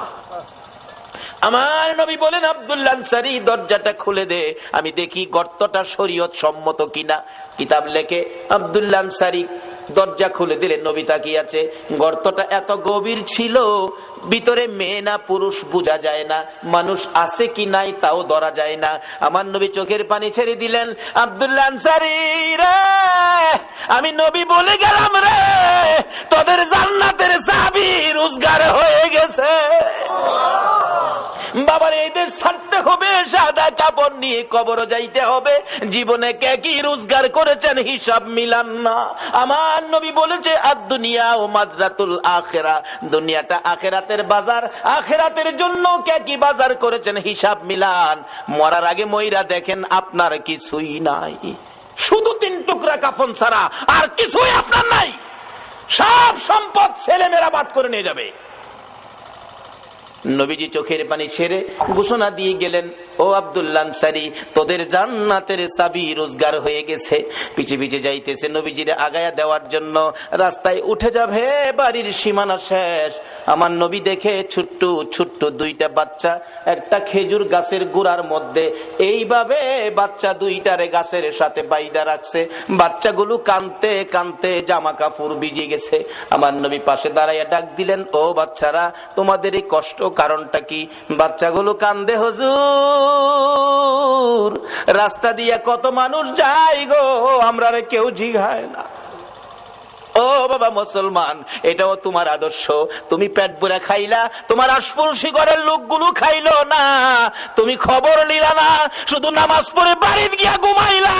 আমার নবী বলেন, আব্দুল্লাহ আনসারী দরজাটা খুলে দে, আমি দেখি গর্তটা শরীয়ত সম্মত কিনা। কিতাব লেখে আব্দুল্লাহ আনসারী দরজা খুলে দিলেন, নবী তাকিয়ে আছে। গর্তটা এত গভীর ছিল, ভিতরে মেয়ে না পুরুষ বোঝা যায় না, মানুষ আছে কি নাই তাও ধরা যায় না। আমার নবী চোখের পানি ছেড়ে দিলেন, আব্দুল্লাহ আনসারী রে, আমি নবী বলে গেলাম রে, তোদের জান্নাতের চাবি রোজগার হয়ে গেছে। বাবার এই দেশ ছাড়তে হবে, সাদা কাপড় নিয়ে কবরে যাইতে হবে। জীবনে কে কি রোজগার করেছেন হিসাব মিলান না। আমার নবী বলেছে আদ-দুনিয়া ও মাজরাতুল আখিরা, দুনিয়াটা আখিরাতের বাজার, আখিরাতের জন্য কে কি বাজার করেছেন হিসাব মিলান। মরার আগে মইরা দেখেন আপনার কিছুই নাই, শুধু 3 টুকরা কাফন ছাড়া আর কিছুই আপনার নাই। সব সম্পদ ছেলেমেয়েরা বাদ করে নিয়ে যাবে। নবীজি চোখের পানি ছেড়ে ঘোষণা দিয়ে গেলেন, ও আব্দুল্লাহ আনসারী তোদের জান্নাতের চাবি রোজগার হয়ে গেছে। পিছে পিছে যাইতেছে নবীজির আগায়া দেওয়ার জন্য। রাস্তায় উঠে যাবে, বাড়ির সীমানা শেষ। আমার নবী দেখে ছোট্ট ছোট্ট 2টা বাচ্চা একটা খেজুর গাছের গোড়ার মধ্যে এইভাবে বাচ্চা 2টারে গাছের সাথে বাইদা রাখছে। বাচ্চাগুলো কানতে কানতে জামা কাপড় ভিজে গেছে। আমার নবী পাশে দাঁড়াইয়া ডাক দিলেন, ও বাচ্চারা তোমাদের এই কষ্ট কারণটা কি? বাচ্চাগুলো কান্দে, হুজুর রাস্তা দিয়ে কত মানুষ যায় গো, আমরা কেউ জিগায় না। ও বাবা মুসলমান, এটাও তোমার আদর্শ? তুমি পেট ভরে খাইলা, তোমার আশপাশি ঘরের লোকগুলো খাইলো না, তুমি খবর নিলা না, শুধু নামাজ পড়ে বাড়িতে গিয়া ঘুমাইলা।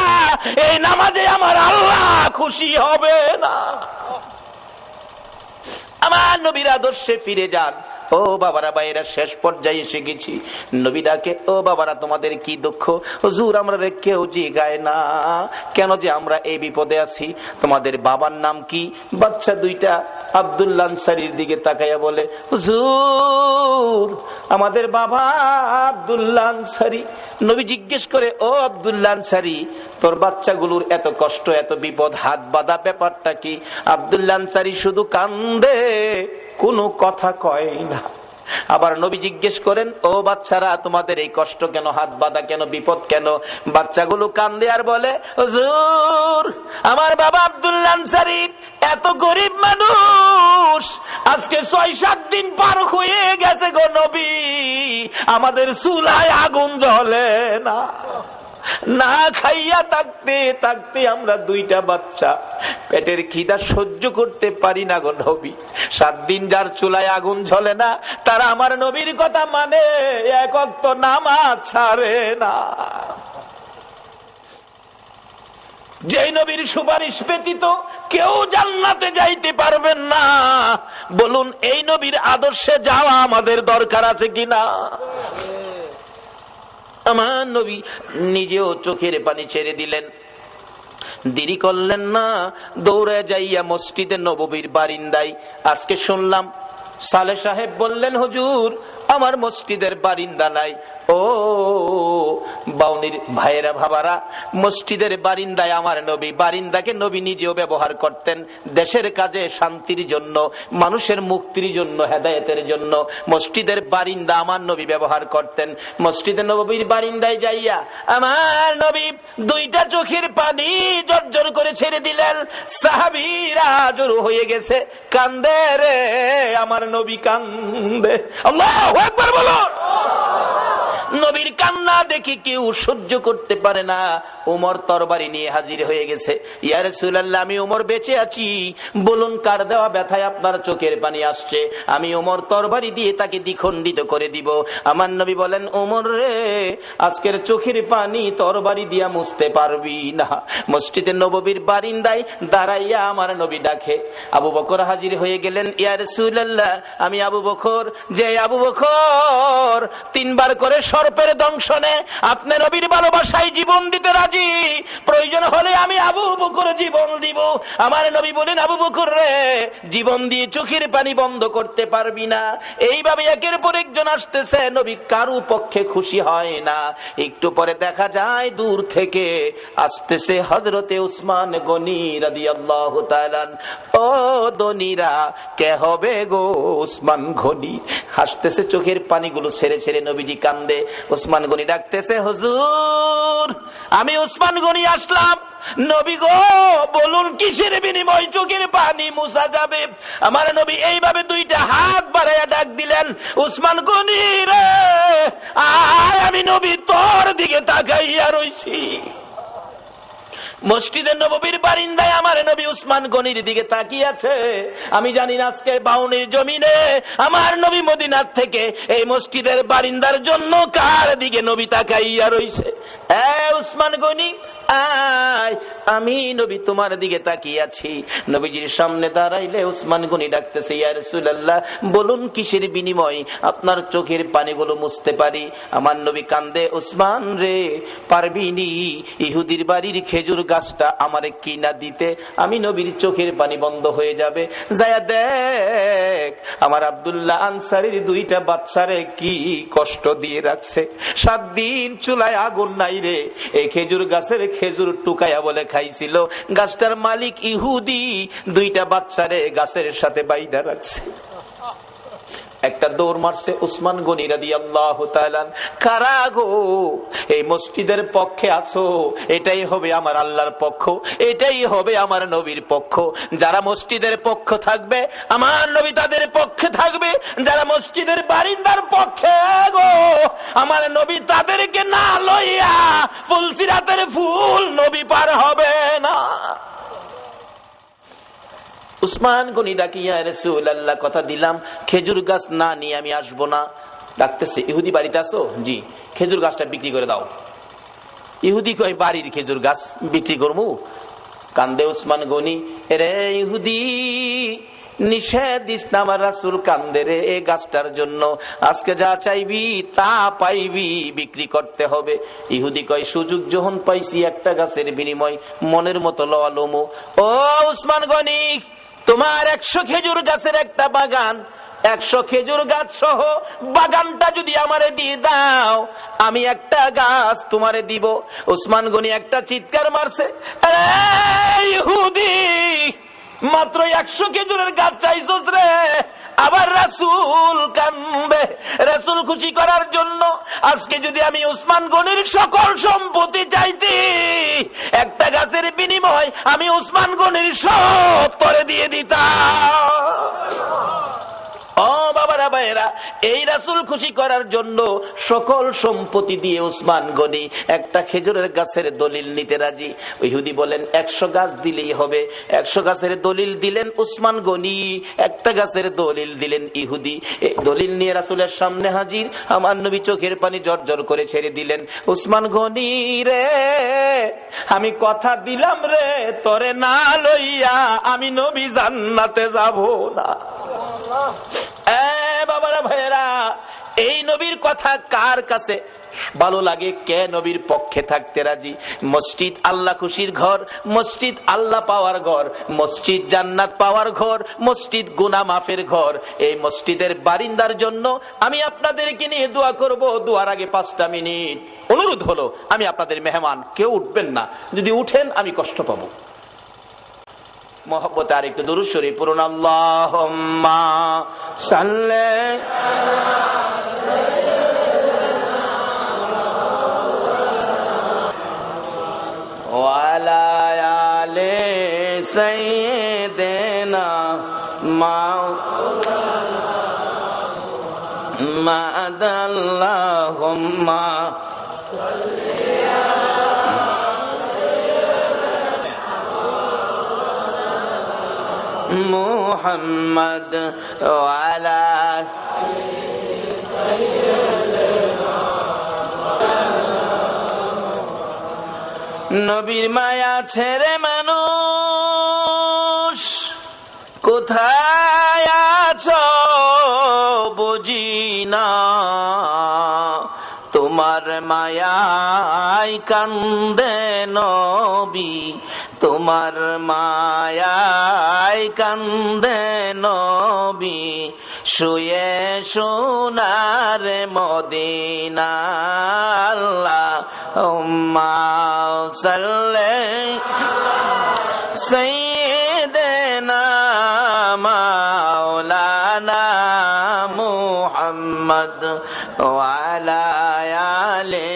এই নামাজে আমার আল্লাহ খুশি হবে না। আমার নবীর আদর্শে ফিরে যান। ও বাবারা, ভাইরা, শেষ পর্যায়ে এসে গেছি। নবী ডাকে, ও বাবারা তোমাদের কি দুঃখ? হুজুর আমরা কেউ জিগায় না কেন যে আমরা এই বিপদে আছি। তোমাদের বাবার নাম কি? বাচ্চা 2টা আব্দুল্লাহ আনসারীর দিকে তাকাইয়া বলে, হুজুর আমাদের বাবা আব্দুল্লাহ আনসারী। নবী জিজ্ঞেস করে, ও আব্দুল্লাহ আনসারী তোর বাচ্চাগুলোর এত কষ্ট, এত বিপদ, হাত বাঁধা ব্যাপারটা কি? আব্দুল্লাহ আনসারী শুধু কান্দে, কোনো কথা কয় না। আবার নবী জিজ্ঞেস করেন, ও বাচ্চারা তোমাদের এই কষ্ট কেন, হাত বাঁধা কেন, বিপদ কেন? বাচ্চাগুলো কান্দে আর বলে, হুজুর আমার বাবা আব্দুল্লাহ আনসারী এত গরিব মানুষ, আজকে 6-7 দিন পার হয়ে গেছে গো নবী, আমাদের চুলায় আগুন জ্বলে না। না খাইয়া থাকতে থাকতে আমরা দুইটা বাচ্চা, পেটের খিদা সহ্য করতে পারি না গো নবী। 7 দিন যার চুলায় আগুন জ্বলে না, তারা আমার নবীর কথা মানে, এক ওয়াক্ত নামাজ ছাড়ে না। যে নবীর সুপারিশ ব্যতীত কেউ জান্নাতে যাইতে পারবেন না, বলুন এই নবীর আদর্শে যাওয়া আমাদের দরকার আছে কিনা? আমার নবী নিজেও চোখের পানি ছেড়ে দিলেন, দেরি করলেন না, দৌড়ে যাইয়া মসজিদে নববীর বারিন্দায়। আজকে শুনলাম সালেহ সাহেব বললেন, হুজুর আমার মসজিদের বারিন্দা নাই। ও বাউনির ভাইয়েরা ভাবারা, মসজিদের বারিন্দায় আমার নবী, বারিন্দাকে নবী নিজেও ব্যবহার করতেন দেশের কাজে, শান্তির জন্য, মানুষের মুক্তির জন্য, হেদায়েতের জন্য। মসজিদের বারিন্দা আমার নবী ব্যবহার করতেন। মসজিদে নববীর বারিন্দায় যাইয়া আমার নবী দুইটা চোখের পানি জর্জর করে ছেড়ে দিলেন। সাহাবীরা জড়ো হয়ে গেছে, কান্দে রে আমার নবী কান্দে। আল্লাহু আকবার বলো। নবীর কান্না দেখি কেউ সহ্য করতে পারে না। ওমর তরবারি নিয়ে হাজির হয়ে গেছে। ইয়া রাসূলুল্লাহ, আমি ওমর বেঁচে আছি, বলুন কার দেওয়া ব্যথায় আপনার চোখের পানি আসছে, আমি ওমর তরবারি দিয়ে তাকে দ্বিখণ্ডিত করে দিব। আমার নবী বলেন, ওমর রে, আজকের চোখের পানি তরবারি দিয়া মুছতে পারবি না। মসজিদে নববীর বারিন্দায় দাঁড়াইয়া আমার নবী ডাকে। আবু বকর হাজির হয়ে গেলেন। ইয়া রাসূলুল্লাহ, আমি আবু বকর। যে আবু বকর 3 বার করে সর্পের দংশনে আপনি নবীর ভালোবাসায় জীবন দিতে রাজি, প্রয়োজন হলে আমি আবু বকর জীবন দিব। আমার নবী বলেন, আবু বকর রে, জীবন দিয়ে চোখের পানি বন্ধ করতে পারবি না। এইভাবে একের পর একজন আসতেছে, নবী কারো পক্ষে খুশি হয় না। একটু পরে দেখা যায় দূর থেকে আসতেছে হযরতে উসমান গনি রাদিয়াল্লাহু তাআলা। ও দনিরা, কে হবে গো উসমান গনি? হাসতেছে, চোখের পানিগুলো ছেড়ে ছেড়ে নবীজি কান্দে। উসমান গনি ডাকতেছে, হুজুর আমি উসমান গনি আসলাম। নবী গো, বলুন কিসের বিনিময় চোখের পানি মুছা যাবে? আমার নবী এইভাবে দুইটা হাত বাড়াইয়া ডাক দিলেন, উসমান গনি রে আয়, আমি নবী তোর দিকে তাকাইয়া রইছি। মসজিদের নববীর বারিন্দায় আমার নবী উসমান গনির দিকে তাকিয়ে আছে। আমি জানি না আজকে বাউনির জমিনে আমার নবী মদিনার থেকে এই মসজিদের বারিন্দার জন্য কার দিকে নবী তাকাইয়া রইছে। উসমান গনি আয়, আমি নবী তোমার দিকে তাকিয়ে আছি। নবীজির সামনে দাঁড়াইলে উসমান গনি ডাকতেছে, ইয়া রাসূলুল্লাহ, বলুন কিসের বিনিময় আপনার চোখের পানিগুলো মুছতে পারি? আমার নবী কান্দে, উসমান রে, পারবিনি ইহুদির বাড়ির খেজুর গাছটা আমারে কিনা দিতে, আমি নবীর চোখের পানি বন্ধ হয়ে যাবে। যায়া দেখ আমার আব্দুল্লাহ আনসারীর 2টা বাচ্চারে কি কষ্ট দিয়ে রাখছে। 7 দিন চুলায় আগুন নাই রে, এই খেজুর গাছের খেজুর টুকায়া বলে খাইছিল। গাছটার মালিক ইহুদি, 2টা বাচ্চারে গাছের সাথে বাইধা রাখছে। একটা দৌড় মারছে উসমান গনি রাদিয়াল্লাহু তাআলা। কারা গো এই মসজিদের পক্ষে আছো? এটাই হবে আমার আল্লাহর পক্ষ, এটাই হবে আমার নবীর পক্ষ। যারা মসজিদের পক্ষ থাকবে আমার নবী তাদের পক্ষে থাকবে, যারা মসজিদের বারিন্দার পক্ষে গো আমার নবী তাদেরকে না লইয়া ফুলসিরাতের ফুল নবী পার হবে না। উসমান গনি ডাকিয়া, রাসূলুল্লাহ কথা দিলাম খেজুর গাছ না নিয়ে আমি আসবো না। ডাকতেছে, ইহুদি বাড়িতে আছো? জি। খেজুর গাছটা বিক্রি করে দাও। ইহুদি কয়, বাড়ির খেজুর গাছ বিক্রি করবো? কান্দে উসমান গনি, রে ইহুদি নিষেধ দিস না, আমার রাসূল কান্দে রে এই গাছটার জন্য। আজকে যা চাইবি তা পাইবি, বিক্রি করতে হবে। ইহুদি কয়, সুযোগ যখন পাইছি একটা গাছের বিনিময় মনের মতো লওয়া লমু। ও উসমান গনি, তোমার 100 খেজুর গাছের একটা বাগান, 100 খেজুর গাছ সহ বাগানটা যদি আমারে দিয়ে দাও, আমি একটা গাছ তোমারে দিব। উসমান গনি একটা চিৎকার মারছে, ইহুদি মাত্র 100 খেজুরের গাছ চাইছস রে? আবার রাসূল কান্দে। রাসূল খুশি করার জন্য আজকে যদি আমি উসমান গনির সকল সম্পত্তি চাইতি, একটা গাছের বিনিময় আমি উসমান গনির সব তরে দিয়ে দিতাম। ও বাবা বাবারা ভাইয়েরা, এই রাসূল খুশি করার জন্য সকল সম্পত্তি দিয়ে উসমান গনি একটা খেজুরের গাছের দলিল নিতে রাজি। ইহুদি বলেন 100 গাছ দিলেই হবে। 100 গাছের দলিল দিলেন উসমান গনি, একটা গাছের দলিল দিলেন ইহুদি। এই দলিল নিয়ে রাসূলের সামনে হাজির। আমার নবী চোখের পানি জর্জর করে ছেড়ে দিলেন। উসমান গনি রে, আমি কথা দিলাম রে, তোরে না লইয়া আমি নবী জান্নাতে যাব না। বাবারা ভাইয়েরা, এই নবীর কথা কার কাছে ভালো লাগে? কে নবীর পক্ষে থাকতে রাজি? মসজিদ আল্লাহ খুশির ঘর, মসজিদ আল্লাহ পাওয়ার ঘর, মসজিদ জান্নাত পাওয়ার ঘর, মসজিদ গুনাহ মাফের ঘর। এই মসজিদের বারিন্দার জন্য আমি আপনাদেরকে নিয়ে দোয়া করব। দোয়ার আগে 5টা মিনিট অনুরোধ হলো, আমি আপনাদের মেহমান, কেউ উঠবেন না। যদি উঠেন আমি কষ্ট পাবো। মোহব্বতে আর একটু দুরূদ শরীফ পড়ুন। আল্লাহুম্মা সাল্লি ওয়ালা আলি সাইয়্যিদিনা আল্লাহুম্মা মুহাম্মদ ওয়ালা নবীর মায়া ছেড়ে মানুষ কোথায় আছো বুঝি না, তোমার মায়ায় কান্দে নবী, তোমার মায়ায় কান্দে নবী, শুয়ে সোনার মদিনা। আল্লাহুম্মা সাল্লি সাইয়্যিদিনা মাওলানা মুহাম্মদ ওয়া আলা আলি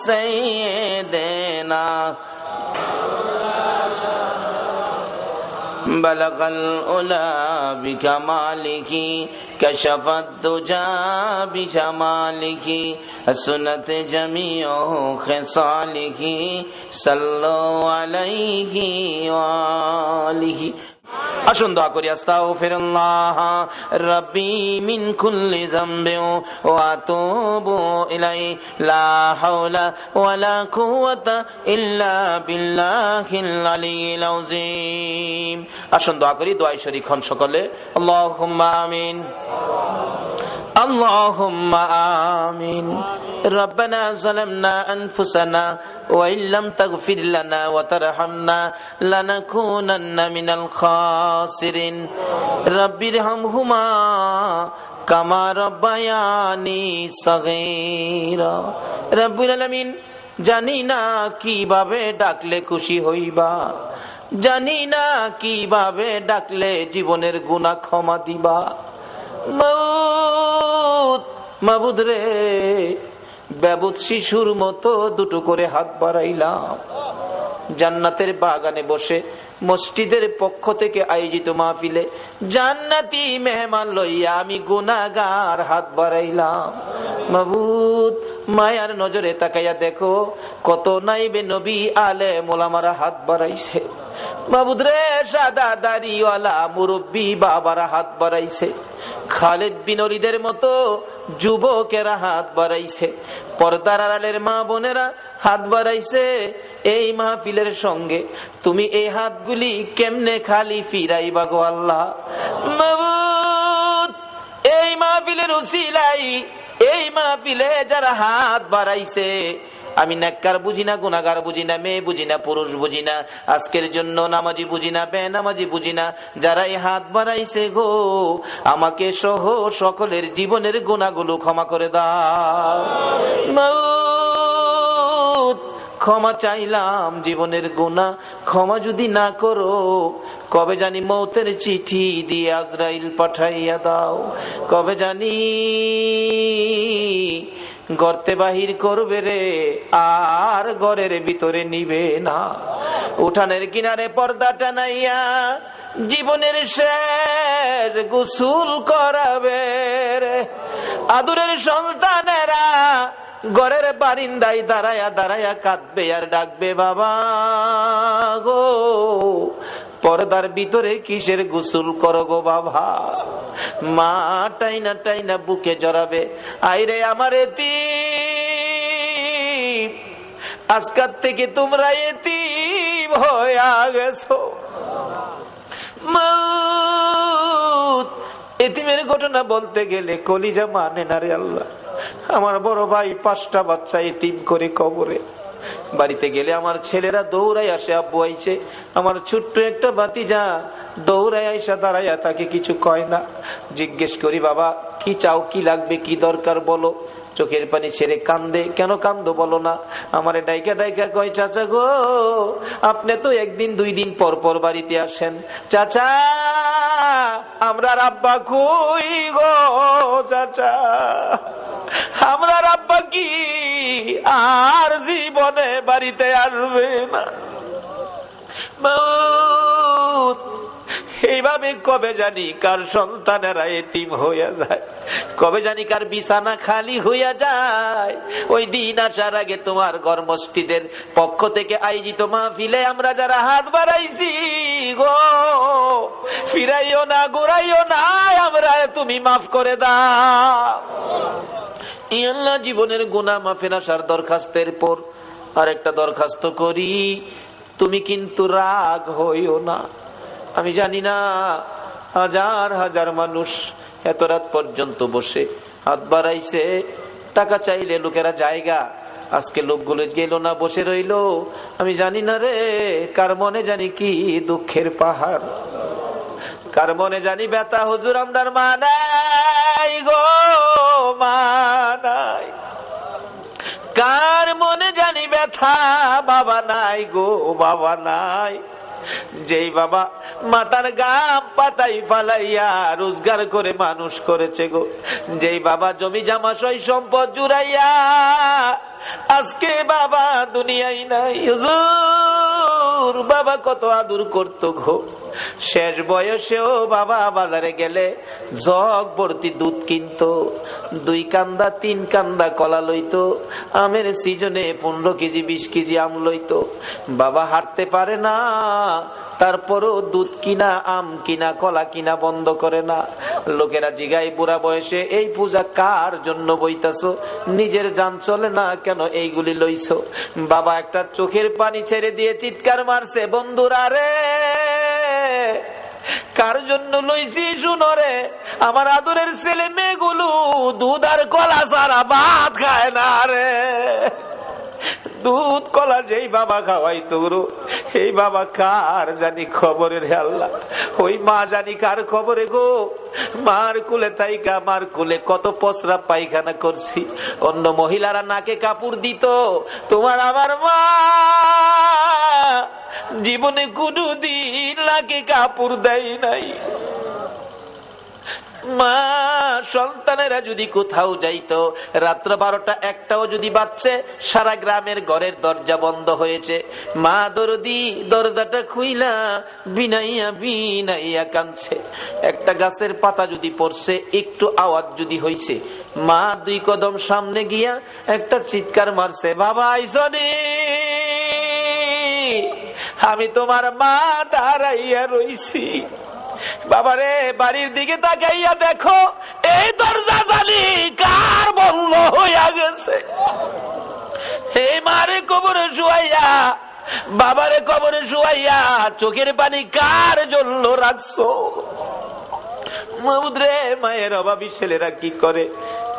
সাইয়্যিদিনা। বলগল উলা বিকামালিহি কশফত দুজা বিজামালিহি সুনত জমিউ খিসালিহি সাল্লু আলাইহি ওয়া আলিহি। আসুন দোয়া করি। আস্তাগফিরুল্লাহ রাব্বি মিন কুল্লি যামবিন ওয়া আতুবু ইলাইহি লা হাওলা ওয়ালা কুওয়াতা ইল্লা বিল্লাহিল আলিয়্যিল আযীম। আসুন দোয়া করি, দোয়ায় শরীক হন সকলে। আল্লাহুম্মা আমিন, আল্লাহুম্মা আমিন। রব্বানা যালামনা আনফুসানা ওয়া ইল্লাম তাগফির লানা ওয়া তারহামনা লানাকুনান্না মিনাল খাসিরিন। রাব্বিরহামহুমা কামা রাব্বায়ানি সগীরা। রব্বুল আলামিন, জানি না কিভাবে ডাকলে খুশি হইবা, জানি না কিভাবে ডাকলে জীবনের গুনাহ ক্ষমা দিবা। মাবুদ রে, বেবুদ শিশুর মতো দুটো করে হাত বাড়াইলাম। জান্নাতের বাগানে বসে মসজিদের পক্ষ থেকে আয়োজিত মাহফিলে জান্নাতি মেহমান লইয়া আমি গুনাহগার হাত বাড়াইলাম। মাবুদ, মায়ার নজরে তাকাইয়া দেখো কত নাইবে নবী আলেম ওলামারা হাত বাড়াইছে। মাবুদ রে, সাদা দাড়িওয়ালা মুরব্বী বাবারা হাত বাড়াইছে, খালিদ বিন ওলীদের মতো যুবকেরা হাত বাড়াইছে, পর্দার আড়ালের মা বোনেরা হাত বাড়াইছে। এই মাহফিলের সঙ্গে তুমি এই হাতগুলি কেমনে খালি ফিরাইবা গো আল্লাহ? মাবুদ, এই মাহফিলের উসিলাই, এই মাহফিলে যারা হাত বাড়াইছে, আমি নেককার বুঝি না, গুনাহগার বুঝি না, মেয়ে বুঝি না, পুরুষ বুঝি না, আজকের জন্য নামাজি বুঝি না, বেনামাজি বুঝি না, যারা এই হাত বাড়াইছে গো, আমাকে সহ সকলের জীবনের গুনাহগুলো ক্ষমা করে দাও। মাউত, ক্ষমা চাইলাম, জীবনের গুনাহ ক্ষমা যদি না করো, কবে জানি মৌতের চিঠি দিয়ে আজরাইল পাঠাইয়া দাও, কবে জানি গর্তে বাহির করবে রে, আর ঘরের ভিতরে নিবে না। উঠানের কিনারে পর্দা টানাইয়া জীবনের শেষ গোসল করাবে রে। আদরের সন্তানেরা ঘরের বারিন্দায় দাঁড়ায়া দাঁড়ায়া কাঁদবে আর ডাকবে, বাবা গো পর্দার ভিতরে কিসের গোসল করো গো বাবা। মা টাইনা টাইনা বুকে জড়াবে, আইরে আমার এতিম, আজকাল থেকে তোমরা এতিম হয়ে গেছো। এতিমের ঘটনা বলতে গেলে কলিজা মানে না রে আল্লাহ। আমার বড় ভাই 5টা বাচ্চা এতিম করে কবরে। বাড়িতে গেলে আমার ছেলেরা দৌড়াই আসে, আব্বু আইছে। আমার ছোট্ট একটা ভাতিজা দৌড়াই আইসা দাঁড়াইয়া তাকে কিছু কয় না। জিজ্ঞেস করি, বাবা কি চাও, কি লাগবে, কি দরকার বলো। চোখের পানি ছেড়ে কান্দে। কেন কান্দো বলো না? আমারে ডাইকা ডাইকা কয়, চাচা গো আপনি তো 1 দিন 2 দিন পর পর বাড়িতে আসেন। চাচা আমরা আব্বা কই গো চাচা, আমরা আব্বা কি আর জীবনে বাড়িতে আসবে না। এইভাবে কবে জানি কার সন্তানেরা এতিম হইয়া যায়, কবে জানি কার বিছানা খালি হইয়া যায়। ওই দিন আসার আগে তোমার ঘর মসজিদের পক্ষ থেকে আয়োজিত মাহফিলে আমরা যারা হাত বাড়াইছি গো, ফিরাইও না ঘুরাইও না, আমরা তুমি মাফ করে দাও। আল্লাহ জীবনের গুনাহ মাফের আসার দরখাস্তের পর আরেকটা দরখাস্ত করি, তুমি কিন্তু রাগ হইও না। আমি জানি না হাজার হাজার মানুষ এত রাত পর্যন্ত বসে হাত বাড়াইছে, টাকা চাইলে লোকেরা জায়গা, আজকে লোকগুলো গেল না, বসে রইল। আমি জানি না রে কার মনে জানি কি দুঃখের পাহাড়, কার মনে জানি ব্যথা। হুজুর আমরার মা নাই গো, মা নাই। কার মনে জানি ব্যথা, বাবা নাই গো, বাবা নাই। যেই বাবা মাতার গাম পাতাই ফালাইয়া রোজগার করে মানুষ করেছে গো, যেই বাবা জমি জামা সই সম্পদ জুড়াইয়া আজকে বাবা দুনিয়ায় নাই। হুজুর বাবা কত আদর করতো গো, শেষ বয়সেও বাবা বাজারে গেলে জগ ভর্তি দুধ কিনতো, 2 কান্দা 3 কান্দা কলা লইতো, আমের সিজনে 15 কেজি 20 কেজি আম লইতো। বাবা হাঁটতে পারে না, তারপরও দুধ কিনা আম কিনা কলা কিনা বন্ধ করে না। লোকেরা জিগায় বুড়া বয়সে এই পূজা কার জন্য বইতাছো, নিজের জান চলে না কেন এইগুলি লইছো? বাবা একটা চোখের পানি ছেড়ে দিয়ে চিৎকার মারছে, বন্ধুরা রে কার জন্য লইছি শুনো রে, আমার আদরের ছেলে মেয়েগুলো দুধ আর কলা ছাড়া ভাত খায় না রে। দুধ কলা যেই বাবা খাওয়াইতো গো, এই বাবা কার জানি খবরে রে আল্লাহ। ওই মা জানি কার খবরে গো। মার কুলে তাইকা মার কুলে কত পসরা পায়খানা করছি, অন্য মহিলারা নাকে কাপড় দিত, তোমার আমার মা জীবনে কোনদিন নাকে কাপড় দেয় নাই। মা সন্তানেরা যদি কোথাও যাইতো, রাত্র 12টা 1টাও যদি বাজছে, সারা গ্রামের ঘরের দরজা বন্ধ হয়েছে, মা দরদি দরজাটা খুইলা বিনাইয়া বিনাইয়া কাঁদছে। একটা গাছের পাতা যদি পড়ছে, একটু আওয়াজ যদি হয়েছে, মা 2 কদম সামনে গিয়া একটা চিৎকার মারছে, বাবা আইসনি, আমি তোমার মা দাঁড়াইয়া রইছি। বাবারে বাড়ির দিকে তাকাইয়া দেখো, এই দরজা জালি কার বন্ধ হইয়া গেছে। এই মারে কবরে শুয়াইয়া, বাবারে কবরে শুয়াইয়া চোখের পানি কার জন্য রাখছো? মামুদরে মায়ের অভাবী ছেলেরা কি করে?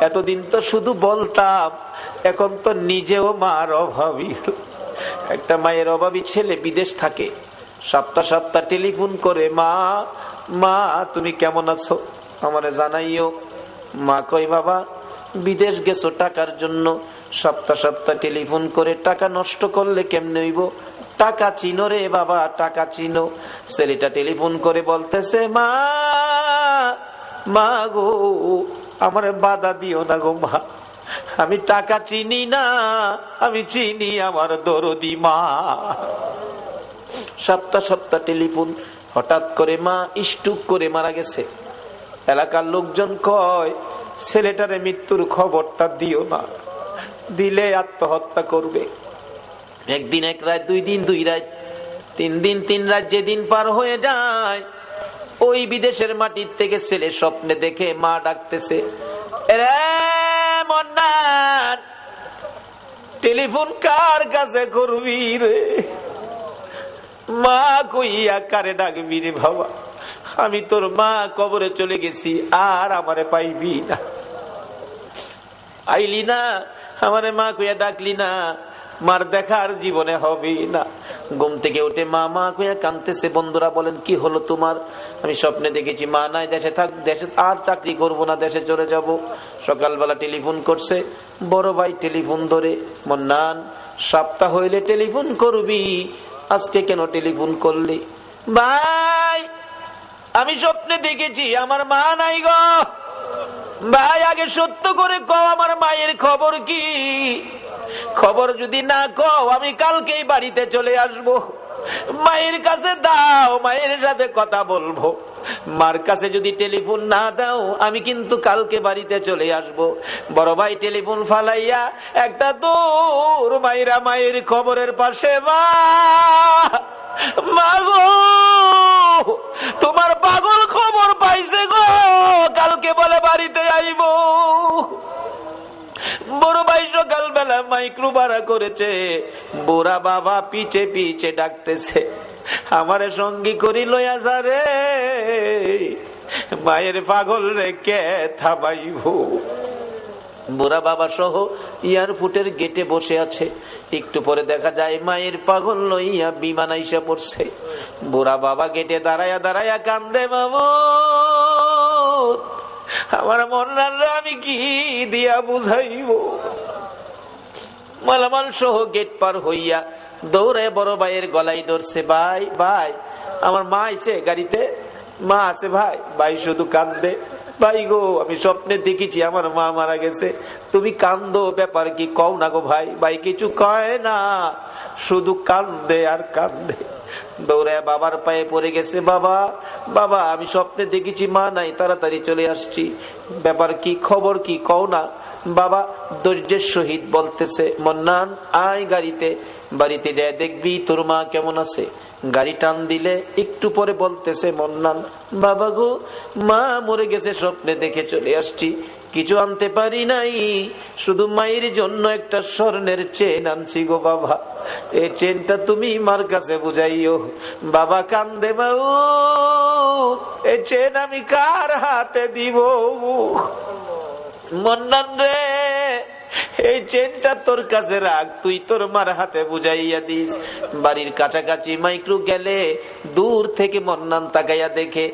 এতদিন তো শুধু বলতাম, এখন তো নিজেও মার অভাবী। একটা মায়ের অভাবী ছেলে বিদেশ থাকে, সপ্তাহ সপ্তাহ টেলিফোন করে, মা মা তুমি কেমন আছো আমারে জানাইও। মা কই, বাবা বিদেশ গেছো টাকার জন্য, সপ্তাহ সপ্তাহ টেলিফোন করে টাকা নষ্ট করলে কেমনে হইব? টাকা চিনো রে বাবা, টাকা চিনো। ছেলেটা টেলিফোন করে বলতেছে, মা মা গো আমারে বাধা দিও না গো মা, আমি টাকা চিনি না, আমি চিনি আমার দরদি মা। সপ্তাহ সপ্তাহ টেলিফোন। হঠাৎ করে মা স্ট্রোক করে মারা গেছে। এলাকার লোকজন কয়, ছেলেটারে মৃত্যুর খবরটা দিও না, দিলে আত্মহত্যা করবে। একদিন এক রাত, 2 দিন 2 রাত, 3 দিন 3 রাত যেদিন পার হয়ে যায়, ওই বিদেশের মাটির থেকে ছেলে স্বপ্নে দেখে মা ডাকতেছে, রে মন্নান, টেলিফোন কার কাছে করবি রে? মা কইয়া কারে ডাকবি রে বাবা? আমি তোর মা, কবরে চলে গেছি, আর আমারে পাইবি না। আইলি না, আমারে মা কইয়া ডাকলি না, মার দেখার জীবনে হবে না। ঘুম থেকে উঠে মা মা কইয়া কাঁদতেছে। বন্ধুরা বলেন, কি হলো তোমার? আমি স্বপ্নে দেখেছি মা নাই, দেশে থাক, দেশে আর চাকরি করব না, দেশে চলে যাব। সকালবেলা টেলিফোন করছে বড় ভাই, টেলিফোন ধরে, মন্নান সপ্তাহ হইলে টেলিফোন করবি, আজকে কেন টেলিফোন করলি? ভাই আমি স্বপ্নে দেখেছি আমার মা নাই গো। ভাই আগে সত্য করে কও, আমার মায়ের খবর কি? খবর যদি না কও, আমি কালকেই বাড়িতে চলে আসব। মায়ের কাছে দাও, মায়ের সাথে কথা বলবো। মার কাছে যদি টেলিফোন না দাও, আমি কিন্তু কালকে বাড়িতে চলে আসব। বড় ভাই টেলিফোন ফালাইয়া একটা দৌড় মাইরা মায়ের খবরের পাশে, মা মাগো তোমার পাগল খবর পাইছে গো, কালকে বলে বাড়িতে আইব। বড় ভাই সকালবেলা মাইক্রো ভাড়া করেছে, বুড়া বাবা পিছে পিছে ডাকতেছে, আমারে সঙ্গী করি লইয়া যা রে, মায়ের পাগল রে কে থামাইব। বুড়া বাবা সহ এয়ারপোর্টের গেটে বসে আছে। একটু পরে দেখা যায় মায়ের পাগল লইয়া বিমান আইসা পড়ছে। বুড়া বাবা গেটে দাঁড়ায়া দাঁড়ায়া কান্দে, মামুদ আমার মন্নানরে আমি কি দিয়া বুঝাইব? মালামাল সহ গেট পার হইয়া দৌড়ে বড় ভাইয়ের গলায় ধরছে, ভাই ভাই আমার মা আইছে গাড়িতে, মা আছে ভাই। ভাই শুধু কান্দে, ভাই গো আমি স্বপ্নে দেখেছি আমার মা মারা গেছে, তুমি কান্দো, ব্যাপার কি কও না গো ভাই। ভাই কিছু কয় না, শুধু কান্দে আর কান্দে। দৌড়ায় বাবার পায়ে পড়ে গেছে, বাবা বাবা আমি স্বপ্নে দেখেছি মা নাই, তাড়াতাড়ি চলে আসছি, ব্যাপার কি, খবর কি কও না। বাবা ধৈর্যের সহিত বলতেছে, মন্নান আয় গাড়িতে, বাড়িতে যায় দেখবি তোর মা কেমন আছে। গাড়ি টান দিলে একটু পরে বলতেছে, মন্নান বাবা গো মা মরে গেছে, স্বপ্নে দেখে চলে আসছি, কিছু আনতে পারি নাই, শুধু মায়ের জন্য একটা স্বর্ণের চেন আনছি গো বাবা, এই চেনটা তুমি মার কাছে বুঝাইও। বাবা কান্দে, মাউ এই চেন আমি কার হাতে দিব? মন্নান রে এই চেনটা তোর কাছে রাখ, তুই তোর মার হাতে বুঝাইয়া দিস। বাড়ির কাছাকাছি মাইক্রো গেলে দূর থেকে মন্নান তাকাইয়া দেখে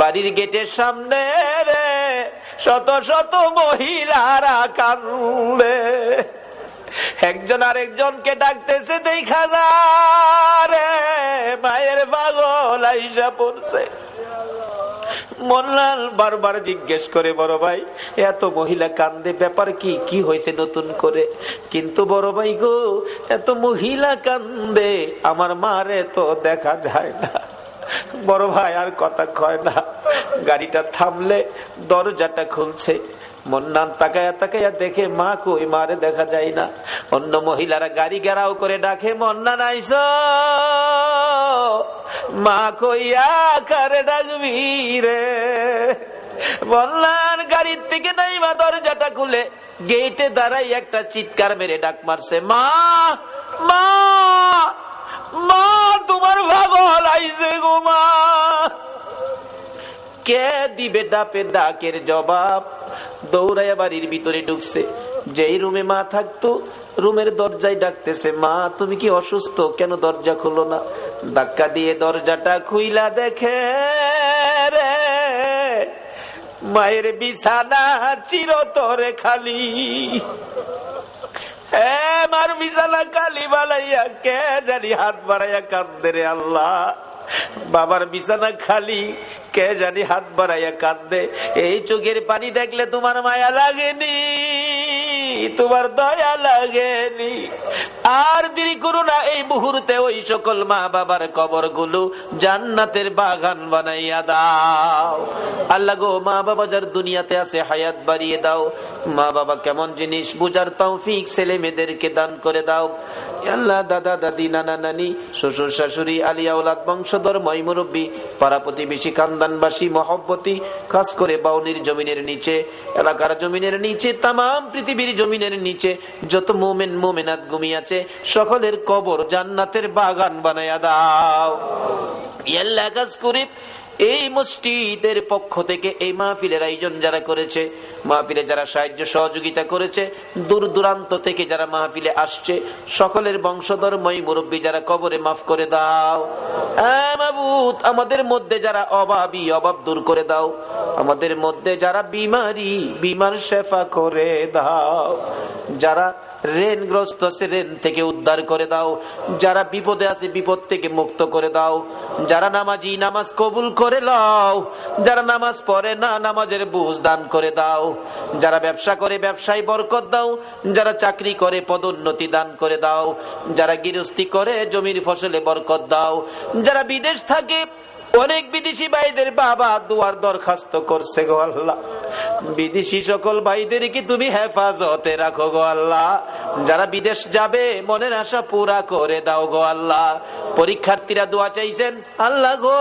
বাড়ির গেটের সামনে রে শত শত মহিলারা কান্দে, একজন আরেকজনকে ডাকতেছে, দেখা যায় রে মায়ের পাগল আইসা পড়ছে। মোল্লাল বারবার জিজ্ঞেস করে, বড় ভাই এত মহিলা কান্দে, ব্যাপার কি, কি হয়েছে নতুন করে? কিন্তু বড় ভাই গো এত মহিলা কান্দে, আমার মারে তো দেখা যায় না। বড় ভাই আর কথা কয় না। গাড়িটা থামলে দরজাটা খুলছে, মন্নান তাকায়া তাকায়া দেখে মা কই, মারে দেখা যায় না। অন্য মহিলারা গাড়ি ঘেরাও করে ডাকে, মন্নান আইসো, মা কইয়া কারে ডাকবি রে? মন্নান গাড়ির থেকে নাইমা দরজাটা খুলে গেটে দাঁড়াই একটা চিৎকার মেরে ডাক মারছে, মা মা মা তোমার পাগল আইছে গো মা। কে দিবে ডাপে ডাকের জবাব? দৌড়াইয়া বাড়ির ভিতরে ঢুকছে। যেই রুমে মা থাকতো রুমের দরজায় ডাকতেছে, মা তুমি কি অসুস্থ, কেন দরজা খুলো না? ধাক্কা দিয়ে দরজাটা খুইলা দেখে রে মায়ের বিছানা চিরতরে খালি। মার বিছানা খালি বালাইয়া কে জানি হাত বাড়াইয়া কান্দে রে আল্লাহ। বাবার বিছানা খালি, কে জানি হাত বাড়াইয়া কান্দে। এই চোখের পানি দেখলে তোমার মায়া লাগেনি? তোমার দয়া লাগেনি। আর দেরি করো না, এই মুহূর্তে ওই সকল মা বাবার কবরগুলো জান্নাতের বাগান বানাইয়া দাও। আল্লাহ গো, মা বাবা যার দুনিয়াতে আছে হায়াত বাড়িয়ে দাও। মা বাবা কেমন জিনিস বুঝার তৌফিক ছেলে মেয়েদেরকে দান করে দাও। আল্লাহ দাদা দাদি নানা নানি শ্বশুর শাশুড়ি আলিয়া ওলাদ বংশধর ময় মুরব্বী পাড়া প্রতিবেশী খানদানবাসী মহব্বতী, খাস করে বাউনির জমিনের নিচে, এলাকার জমিনের নিচে, তামাম পৃথিবীর জমিনের নিচে যত মোমেন মোমেনাত ঘুমিয়ে আছে সকলের কবর জান্নাতের বাগান বানায়া দাও। আল্লাহ কাজ করে এই মসজিদের পক্ষ থেকে এই মাহফিলের আয়োজন যারা করেছে, মাহফিলে যারা সাহায্য সহযোগিতা করেছে, দূর দূরান্ত থেকে যারা মাহফিলে আসছে সকলের বংশধর্মই মুরব্বী যারা কবরে মাফ করে দাও। মাবুদ, আমাদের মধ্যে যারা অভাবী অভাব দূর করে দাও, আমাদের মধ্যে যারা বিমারি বিমার শেফা করে দাও, যারা ঋণগ্রস্ত আছে ঋণ থেকে উদ্ধার করে দাও, যারা বিপদে আছে বিপদ থেকে মুক্ত করে দাও, যারা নামাজি নামাজ কবুল করে নাও, যারা নামাজ পড়ে না নামাজের বুঝ দান করে দাও, যারা ব্যবসা করে ব্যবসায় বরকত দাও, যারা চাকরি করে পদোন্নতি দান করে দাও, যারা গৃহস্থী করে জমির ফসলে বরকত দাও, যারা বিদেশ থাকে অনেক বিদেশি ভাইদের বাবা দুয়ার দরখাস্ত করছে গো আল্লাহ, বিদেশি সকল ভাইদেরকে তুমি হেফাজতে রাখো গো আল্লাহ। যারা বিদেশ যাবে মনের আশা পুরা করে দাও গো আল্লাহ। পরীক্ষার্থীরা দোয়া চাইছেন, আল্লাহ গো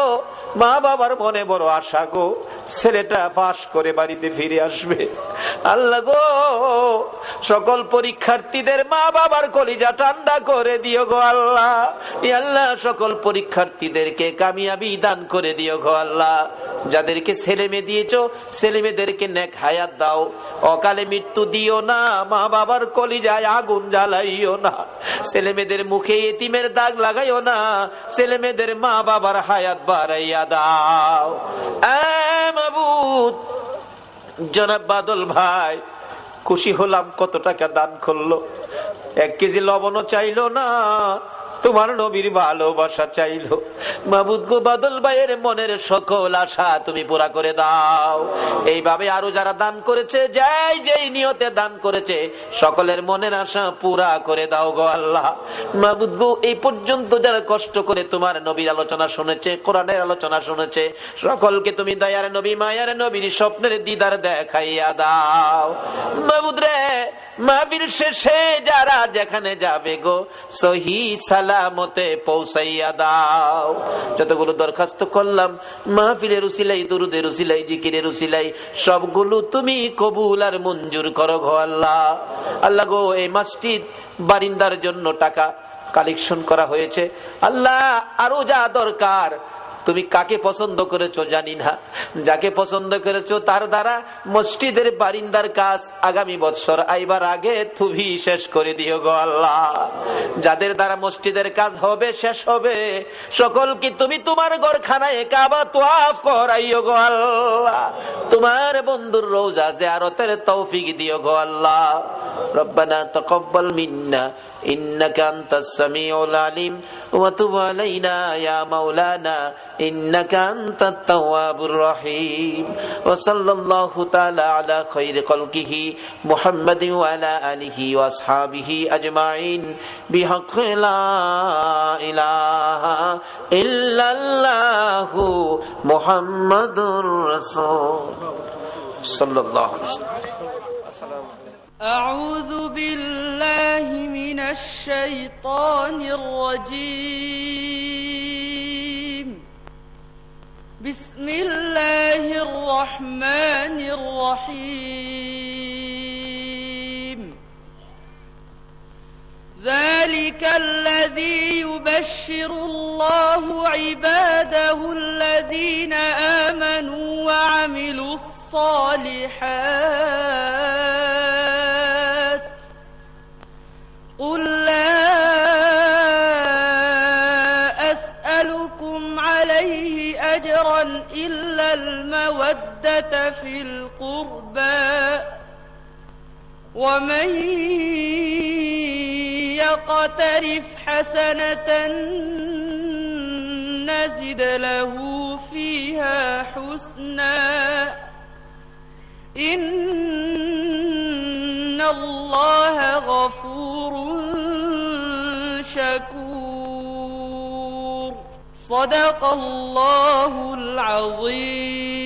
মা বাবার মনে বড় আশা গো, ছেলেটা পাশ করে বাড়িতে ফিরে আসবে। আল্লাহ গো, সকল পরীক্ষার্থীদের মা বাবার কলিজা ঠান্ডা করে দিও গো আল্লাহ। আল্লাহ, সকল পরীক্ষার্থীদেরকে কামিয়াবি দান করে দিও গো আল্লাহ। যাদেরকে ছেলে মেয়ে দিয়েছো ছেলে মেয়েদেরকে নেক হায়াত দাও, অকালে মৃত্যু দিও না, মা বাবার কলিজায় আগুন জ্বালাইও না, ছেলে মেয়েদের মুখে এতিমের দাগ লাগাইও না, ছেলে মেয়েদের মা বাবার হায়াত বাড়াইয়া দাও। মাবুদ, জনাব বাদল ভাই খুশি হলাম, কত টাকা দান করলো, 1 কেজি লবণও চাইলো না, তোমার নবীর ভালোবাসা চাইলো। মাবুদ গো, বাদল ভাইয়ের মনের সকল আশা তুমি পুরা করে দাও। এইভাবে আরো যারা দান করেছে, যাই যেই নিয়তে দান করেছে, সকলের মনের আশা পুরা করে দাও গো আল্লাহ। মাবুদ গো, এই পর্যন্ত যারা কষ্ট করে তোমার নবীর আলোচনা শুনেছে, কোরআনের আলোচনা শুনেছে, সকলকে তুমি দয়ার নবী মায়ার নবীর স্বপ্নের দিদার দেখাইয়া দাও। মাবুদ রে, মাহফিল শেষে যারা যেখানে যাবে গো সহি সালামতে পৌঁছাইয়া দাও। যতগুলো দরখাস্ত করলাম মাহফিলের উসিলাই, দুরুদের উসিলাই, জিকিরের উসিলাই, সবগুলো তুমি কবুল আর মঞ্জুর করো গো আল্লাহ। আল্লাহ গো, এই মসজিদ বারিন্দার জন্য টাকা কালেকশন করা হয়েছে, আল্লাহ আরো যা দরকার তুমি কাকে পছন্দ করেছো জানি না, যাকে পছন্দ করেছো তার দ্বারা মসজিদের বারিন্দার কাজ আগামী বছর আইবার আগে তুমি শেষ করে দিও গো আল্লাহ। যাদের দ্বারা মসজিদের কাজ হবে শেষ হবে, সকলকে তুমি তোমার ঘরখানায় কাবা তোয়াফ করাইও গো আল্লাহ। তোমার বন্ধুর রওজা জিয়ারতের তৌফিক দিও গো আল্লাহ। রব্বানা তাকাব্বাল মিন্না ইন্নাকা আনতাস সামিউল আলিম ওয়া তুব আলাইনা ইয়া মাওলানা ইন্নাকা আনতাত তাওয়াবুর রহিম। ওয়া সাল্লাল্লাহু তাআলা আলা খায়রি খালকিহি মুহাম্মাদিন ওয়া আলা আলিহি ওয়া আসহাবিহি আজমাইন বিহাক্কি লা ইলাহা ইল্লাল্লাহু মুহাম্মাদুর রাসূল সাল্লাল্লাহু আলাইহি ওয়াসাল্লাম। أعوذ بالله من الشيطان الرجيم. بسم الله الرحمن الرحيم. ذلك الذي يبشر الله عباده الذين آمنوا وعملوا الصالحات. قل لا أسألكم عليه أجرا إلا المودة في القربى ومن يقترف حسنة نزد له فيها حسنا إن الله غفور شكور صدق الله العظيم